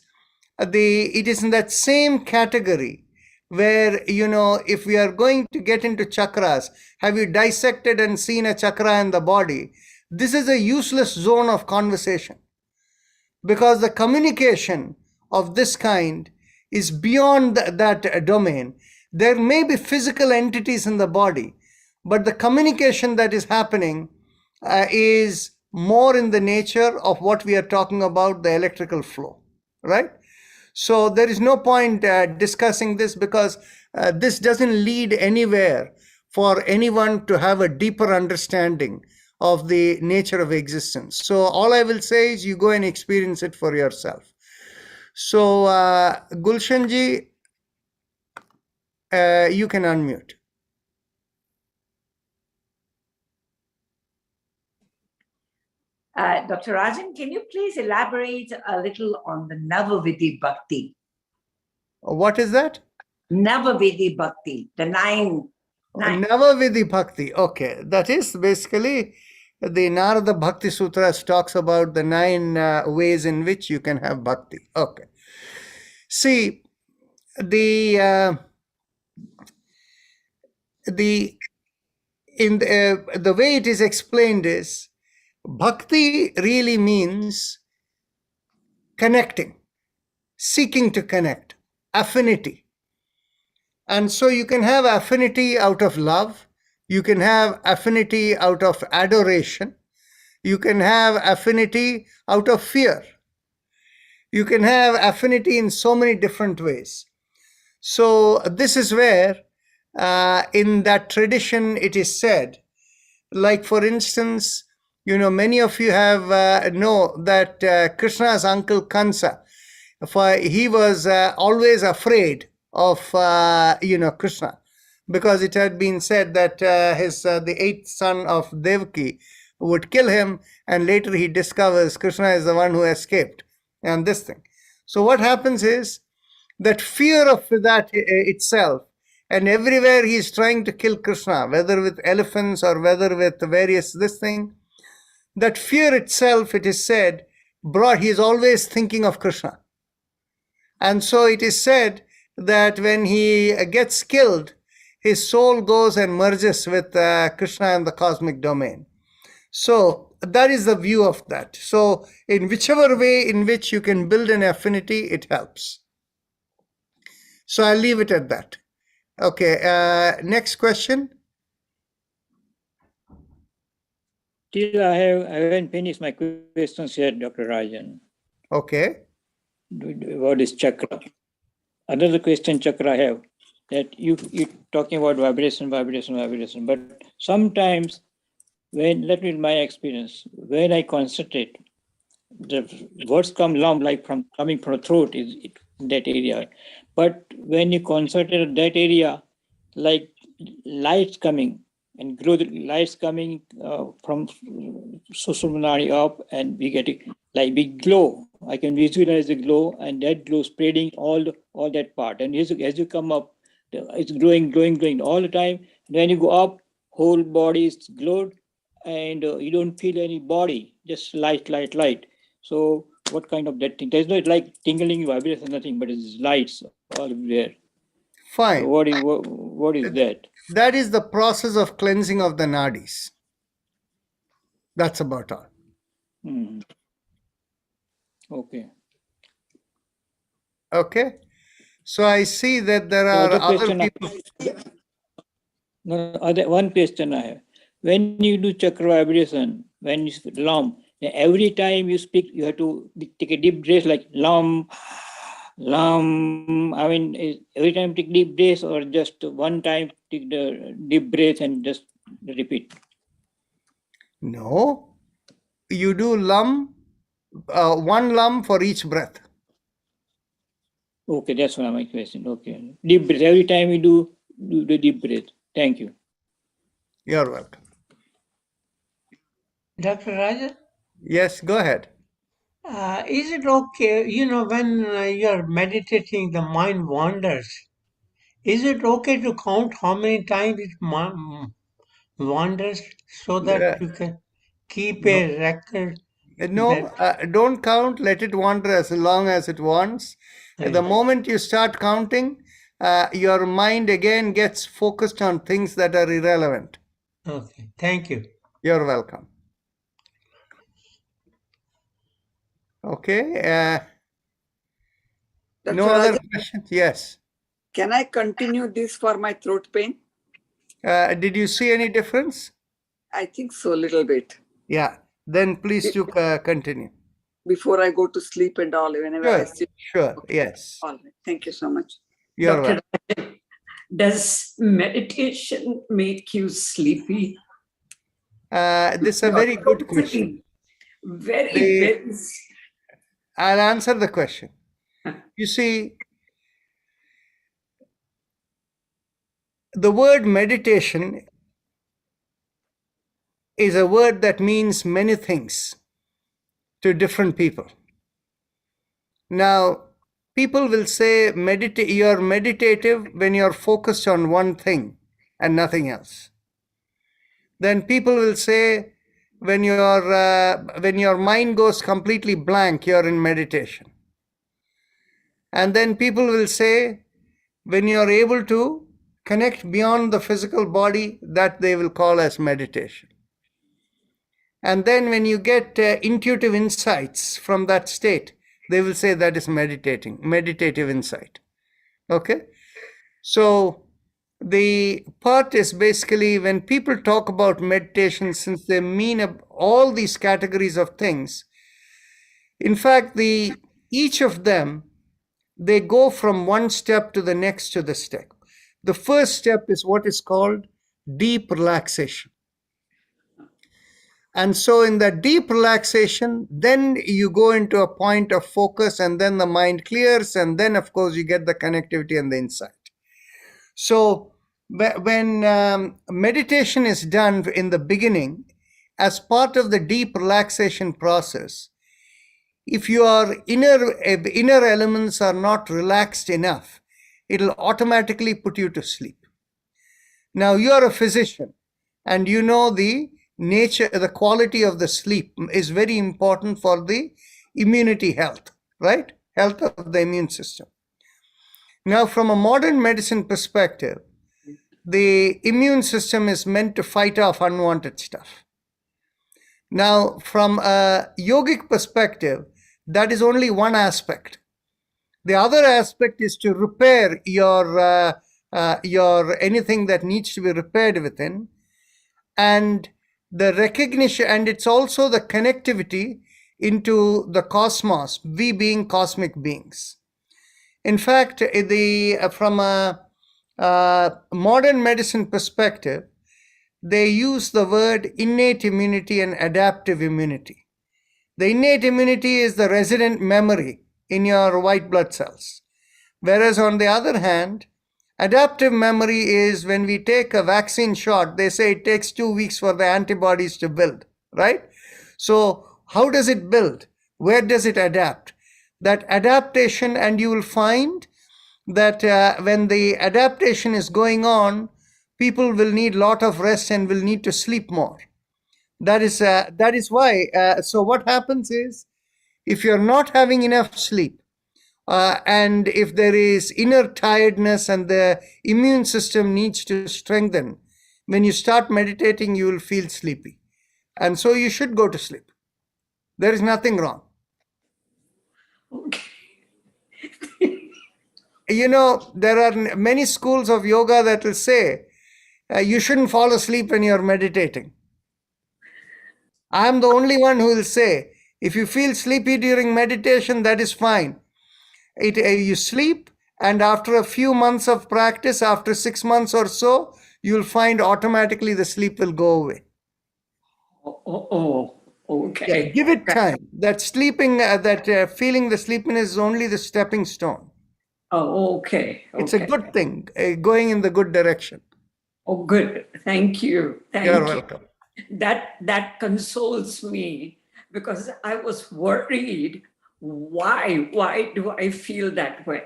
it is in that same category where, if we are going to get into chakras, have you dissected and seen a chakra in the body? This is a useless zone of conversation, because the communication of this kind is beyond that domain. There may be physical entities in the body, but the communication that is happening is more in the nature of what we are talking about, the electrical flow, right? So there is no point discussing this, because this doesn't lead anywhere for anyone to have a deeper understanding of the nature of existence. So all I will say is, you go and experience it for yourself. So Gulshanji, you can unmute. Dr. Rajan, can you please elaborate a little on the Navavidi Bhakti? What is that? Navavidi Bhakti, the nine. Navavidi Bhakti. Okay, that is basically the Narada Bhakti Sutras talks about the 9 ways in which you can have bhakti. Okay. See, the way it is explained is, bhakti really means connecting, seeking to connect, affinity. And so you can have affinity out of love, you can have affinity out of adoration, you can have affinity out of fear, you can have affinity in so many different ways. So this is where in that tradition it is said, like for instance, many of you have know that Krishna's uncle Kansa, he was always afraid of Krishna, because it had been said that the 8th son of Devaki would kill him, and later he discovers Krishna is the one who escaped, and this thing. So what happens is that fear of that itself, and everywhere he is trying to kill Krishna, whether with elephants or whether with various this thing, that fear itself, it is said, he is always thinking of Krishna. And so it is said that when he gets killed, his soul goes and merges with Krishna in the cosmic domain. So that is the view of that. So in whichever way in which you can build an affinity, it helps. So I'll leave it at that. Okay, next question. Still, I haven't finished my questions yet, Dr. Rajan. Okay. What is chakra? Another question, chakra I have. that you're talking about vibration, but sometimes when, let me, my experience, when I concentrate, the words come lump like coming from the throat is that area. But when you concentrate on that area, like lights coming and grow, the lights coming from Susumanari up, and we get it like big glow. I can visualize the glow, and that glow spreading all that part. And as you come up, it's glowing all the time. When you go up, whole body is glowed, and you don't feel any body, just light. So what kind of that thing? There's no like tingling vibration, nothing, but it's lights all there. Fine. So what is that? That is the process of cleansing of the nadis. That's about all. Mhm. Okay. Okay. So I see that there The are other other question people. No, one question I have. When you do chakra vibration, when you speak lam, every time you speak, you have to take a deep breath like lam. I mean, every time take deep breath, or just one time take the deep breath and just repeat? No. You do lum, one lum for each breath. Okay, that's one of my question. Okay, deep breath. Every time you do the deep breath. Thank you. You're welcome. Dr. Raja, Yes, go ahead. is it okay, when you're meditating, the mind wanders. Is it okay to count how many times it wanders so that Yeah. you can keep No, a record no, that don't count. Let it wander as long as it wants. The Right. moment you start counting, your mind again gets focused on things that are irrelevant. Okay, thank you. You're welcome. Okay. Dr. No other Raja, questions? Yes. can I continue this for my throat pain? Did you see any difference? I think so, a little bit. Yeah. Then please do continue. Before I go to sleep and all, whenever I Sure. sleep. Sure. Okay. Yes. All right. Thank you so much. You're Dr. welcome. Does meditation make you sleepy? This is a very good question. Very. I'll answer the question. You see, the word meditation is a word that means many things to different people. Now, people will say you're meditative when you're focused on one thing and nothing else. Then people will say when your mind goes completely blank, you're in meditation. And then people will say when you're able to connect beyond the physical body, that they will call as meditation. And then when you get intuitive insights from that state, they will say that is meditative insight. Okay? So the part is basically when people talk about meditation, since they mean all these categories of things, in fact, each of them, they go from one step to the next to the step. The first step is what is called deep relaxation. And so in that deep relaxation, then you go into a point of focus, and then the mind clears, and then of course you get the connectivity and the insight. So when meditation is done in the beginning, as part of the deep relaxation process, if your inner elements are not relaxed enough, it'll automatically put you to sleep. Now, you are a physician, and you know the nature, the quality of the sleep is very important for the immunity health, right? Health of the immune system. Now, from a modern medicine perspective, the immune system is meant to fight off unwanted stuff. Now, from a yogic perspective, that is only one aspect. The other aspect is to repair your anything that needs to be repaired within, and the recognition, and it's also the connectivity into the cosmos, we being cosmic beings. In fact, from a modern medicine perspective, they use the word innate immunity and adaptive immunity. The innate immunity is the resident memory in your white blood cells. Whereas on the other hand, adaptive memory is when we take a vaccine shot, they say it takes 2 weeks for the antibodies to build, right? So how does it build? Where does it adapt? That adaptation, and you will find that when the adaptation is going on, people will need a lot of rest and will need to sleep more. That is why. So what happens is, if you're not having enough sleep, and if there is inner tiredness and the immune system needs to strengthen, when you start meditating, you will feel sleepy. And so you should go to sleep. There is nothing wrong. Okay. You know, there are many schools of yoga that will say you shouldn't fall asleep when you're meditating. I am the only one who will say, if you feel sleepy during meditation, that is fine. You sleep, and after a few months of practice, after 6 months or so, you'll find automatically the sleep will go away. Okay. Yeah, give it time. That sleeping, feeling the sleepiness is only the stepping stone. Oh, okay. It's a good thing, going in the good direction. Oh, good. Thank you. You're welcome. That consoles me, because I was worried. Why do I feel that way?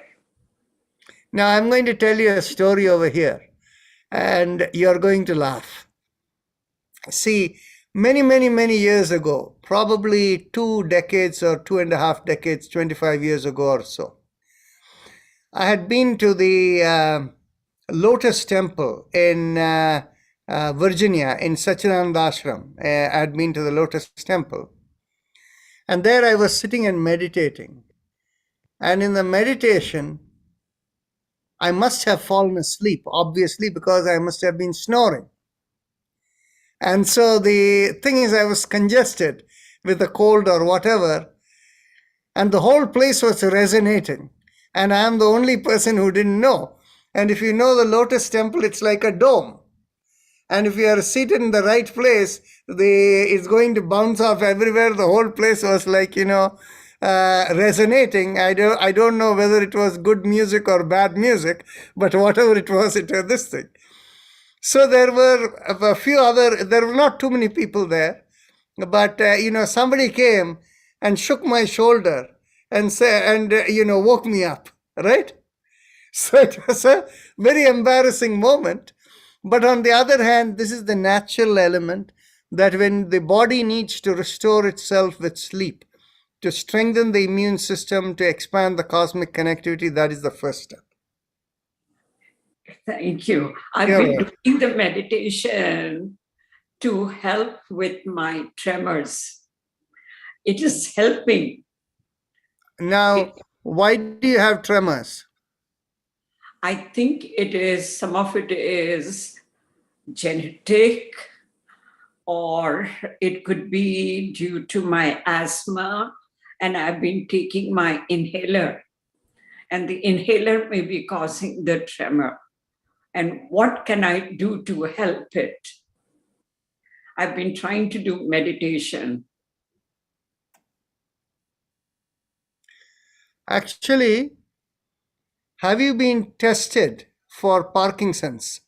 Now I'm going to tell you a story over here, and you're going to laugh. See, many years ago, probably 2 decades or 2.5 decades, 25 years ago or so, I had been to the Lotus Temple in Virginia, in Sachidananda Ashram. I had been to the Lotus Temple. And there I was sitting and meditating. And in the meditation, I must have fallen asleep, obviously, because I must have been snoring. And so the thing is, I was congested with a cold or whatever, and the whole place was resonating. And I am the only person who didn't know. And if you know the Lotus Temple, it's like a dome. And if you are seated in the right place, it's going to bounce off everywhere. The whole place was like, resonating. I don't know whether it was good music or bad music, but whatever it was this thing. So there were a few there were not too many people there, but somebody came and shook my shoulder and woke me up, right? So it was a very embarrassing moment. But on the other hand, this is the natural element, that when the body needs to restore itself with sleep, to strengthen the immune system, to expand the cosmic connectivity, that is the first step. Thank you. I've been doing the meditation to help with my tremors. It is helping. Now, why do you have tremors? I think some of it is genetic, or it could be due to my asthma, and I've been taking my inhaler, and the inhaler may be causing the tremor. And what can I do to help it? I've been trying to do meditation. Actually, have you been tested for Parkinson's,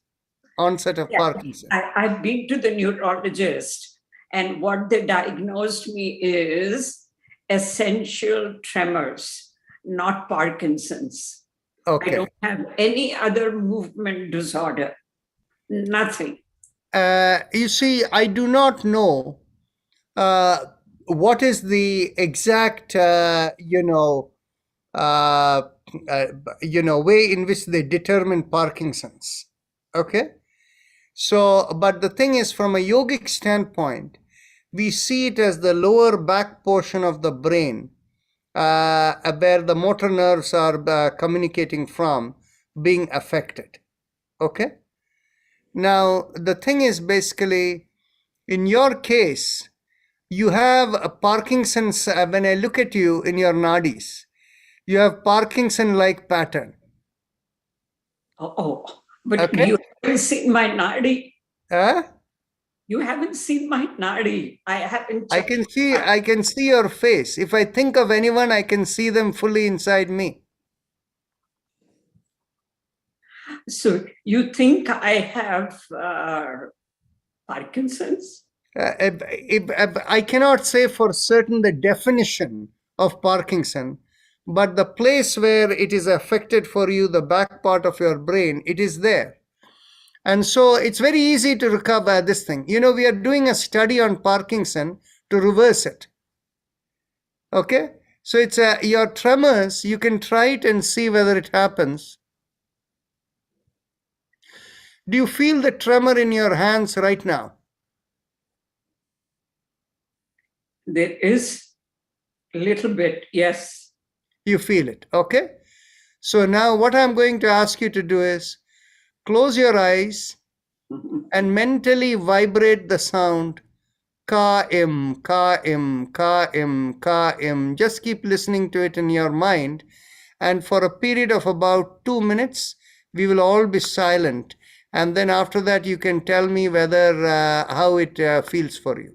onset of Parkinson's? I've been to the neurologist, and what they diagnosed me is essential tremors, not Parkinson's. Okay. I don't have any other movement disorder, nothing. You see, I do not know what is the exact, way in which they determine Parkinson's. Okay. So, but the thing is, from a yogic standpoint, we see it as the lower back portion of the brain, where the motor nerves are communicating from, being affected. Okay. Now, the thing is, basically, in your case, you have a Parkinson's. When I look at you in your nadis, you have Parkinson-like pattern. But Okay. you haven't seen my nadi. Huh? You haven't seen my nadi. I haven't. I can see your face. If I think of anyone, I can see them fully inside me. So you think I have Parkinson's? I cannot say for certain the definition of Parkinson, but the place where it is affected for you, the back part of your brain, it is there. And so it's very easy to recover this thing. You know, we are doing a study on Parkinson to reverse it. Okay? So it's your tremors, you can try it and see whether it happens. Do you feel the tremor in your hands right now? There is a little bit, yes. You feel it, okay? So now what I'm going to ask you to do is close your eyes and mentally vibrate the sound ka im, ka im, ka im, ka im. Just keep listening to it in your mind. And for a period of about 2 minutes, we will all be silent. And then after that, you can tell me whether how it feels for you.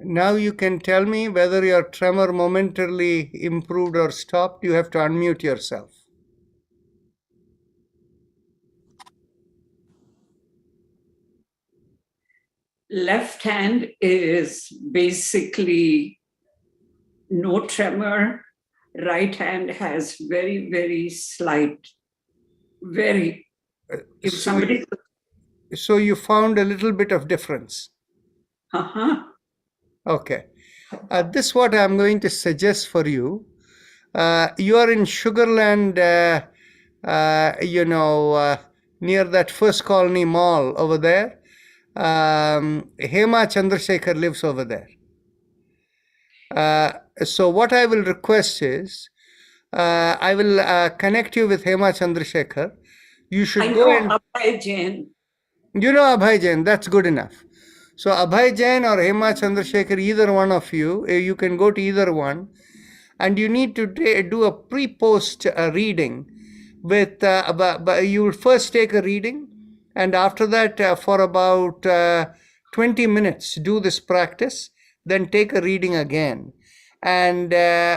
Now you can tell me whether your tremor momentarily improved or stopped. You have to unmute yourself. Left hand is basically no tremor. Right hand has very, very slight, very. If somebody. So you found a little bit of difference. Okay. This is what I'm going to suggest for you. You are in Sugarland, near that First Colony Mall over there. Hema Chandrasekhar lives over there. So what I will request is, I will connect you with Hema Chandrasekhar. You should go and... Abhay Jain. You know Abhay Jain, that's good enough. So Abhay Jain or Hema Chandrasekhar, either one of you, you can go to either one. And you need to do a pre-post reading with, you will first take a reading. And after that, for about 20 minutes, do this practice. Then take a reading again. And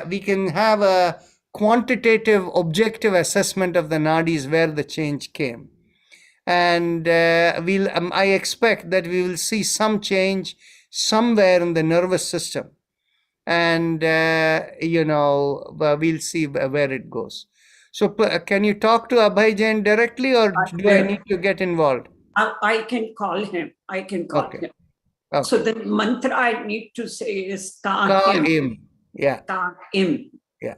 we can have a quantitative, objective assessment of the nadis where the change came. and I expect that we will see some change somewhere in the nervous system, and we'll see where it goes. So can you talk to Abhay Jain directly, or do I need to get involved? I can call him. I can call Okay. him. Okay. So the mantra I need to say is Ka Im. Yeah. Ka Im. Yeah.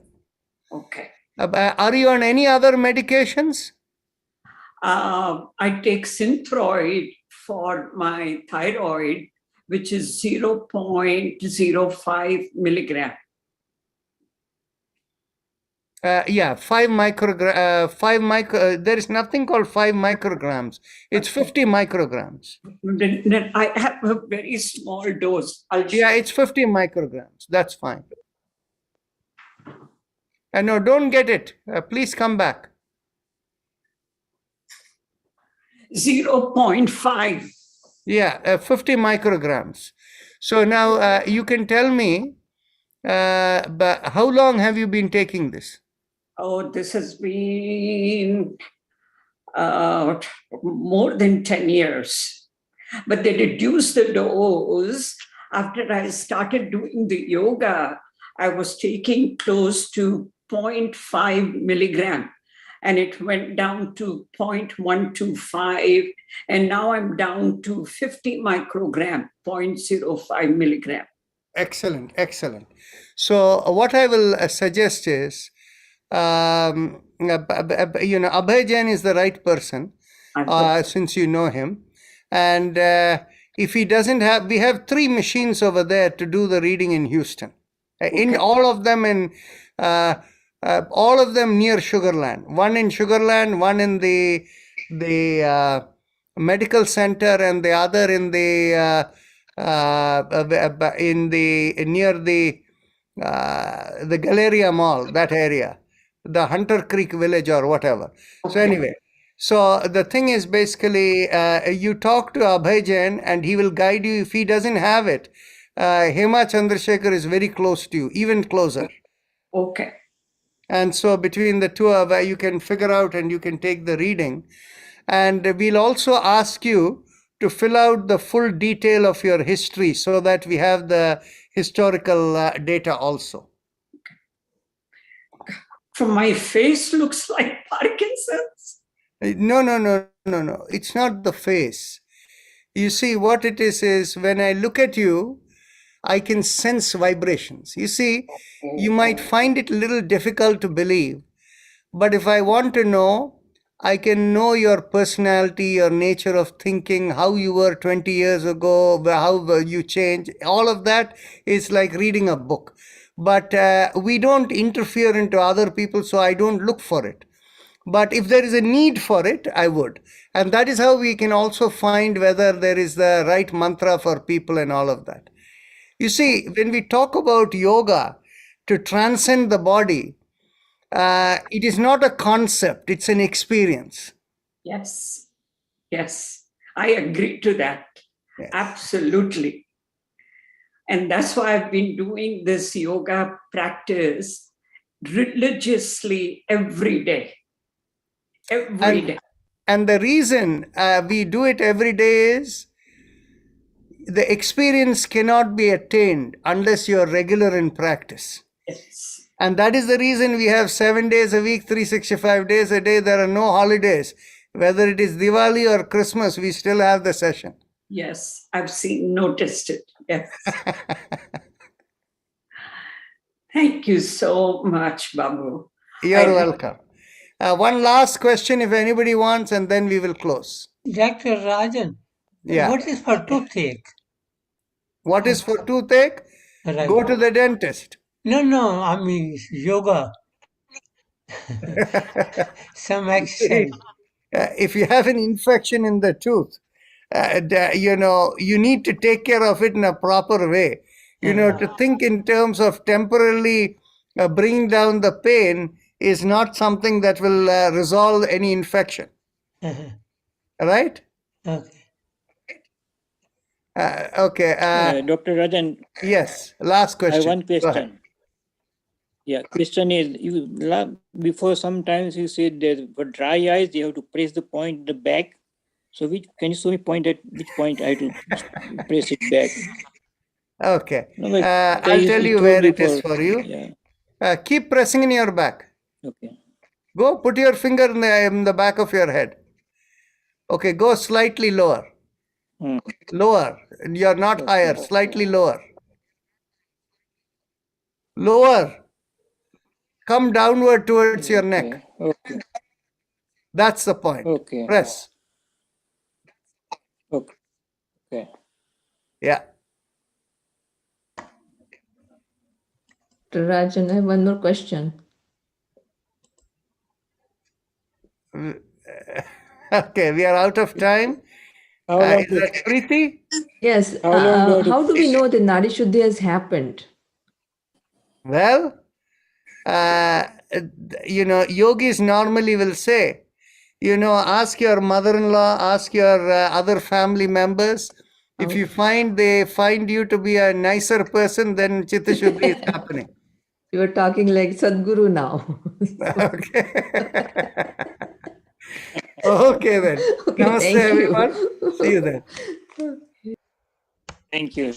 Okay. Are you on any other medications? I take Synthroid for my thyroid, which is 0.05 milligram. Yeah, 5 microgram. There is nothing called 5 micrograms. It's 50 micrograms. Then I have a very small dose. Yeah, it's 50 micrograms. That's fine. No, don't get it. Please come back. 0.5. Yeah, 50 micrograms. So now you can tell me, but how long have you been taking this? Oh, this has been more than 10 years. But they reduced the dose. After I started doing the yoga, I was taking close to 0.5 milligram, and it went down to 0.125, and now I'm down to 50 microgram, 0.05 milligram. Excellent, excellent. So what I will suggest is, Abhay Jain is the right person, since you know him. And if he doesn't have, we have 3 machines over there to do the reading in Houston. In all of them near Sugarland. One in Sugarland, one in the medical center, and the other in the near the Galleria Mall, that area, the Hunter Creek Village or whatever. So anyway, so the thing is basically you talk to Abhay Jain and he will guide you. If he doesn't have it, Hema Chandrasekhar is very close to you, even closer. Okay. And so between the two of you can figure out and you can take the reading. And we'll also ask you to fill out the full detail of your history so that we have the historical data also. From my face looks like Parkinson's. No. It's not the face. You see, what it is when I look at you, I can sense vibrations. You see, you might find it a little difficult to believe, but if I want to know, I can know your personality, your nature of thinking, how you were 20 years ago, how you changed. All of that is like reading a book. But we don't interfere into other people, so I don't look for it. But if there is a need for it, I would. And that is how we can also find whether there is the right mantra for people and all of that. You see, when we talk about yoga to transcend the body, it is not a concept, it's an experience. Yes, I agree to that. Yes. Absolutely. And that's why I've been doing this yoga practice religiously every day. Every day. And the reason we do it every day is the experience cannot be attained unless you are regular in practice. Yes. And that is the reason we have 7 days a week, 365 days a day. There are no holidays. Whether it is Diwali or Christmas, we still have the session. Yes, I've noticed it. Yes. Thank you so much, Babu. You're welcome. One last question if anybody wants, and then we will close. Dr. Rajan, what is for toothache? What is for toothache? Right. Go to the dentist. No, I mean yoga. Some exercise. If you have an infection in the tooth, you need to take care of it in a proper way. To think in terms of temporarily bringing down the pain is not something that will resolve any infection. Right? Okay. Dr. Rajan. Yes. Last question. I have one question. Yeah, question is, before sometimes you said that for dry eyes, you have to press the point in the back So which can you show me point at which point I have to press it back? Okay. No, but I'll you tell you told where me it is for you. Yeah. Keep pressing in your back. Okay. Go put your finger in the back of your head. Okay, go slightly lower. Hmm. Lower. You're not Okay. higher, slightly lower. Lower. Come downward towards your neck. Okay. That's the point. Okay. Press. Okay. Okay. Yeah. Dr. Rajan, I have one more question. Okay, we are out of time. How long Is that Preeti? Yes, How long do I how do we know the Nadi Shuddhi has happened? Well, yogis normally will say, ask your mother-in-law, ask your other family members. If you they find you to be a nicer person, then Chitta Shuddhi is happening. You are talking like Sadhguru now. Okay. Okay then. Okay, Namaste thank you. everyone. See you then. Thank you.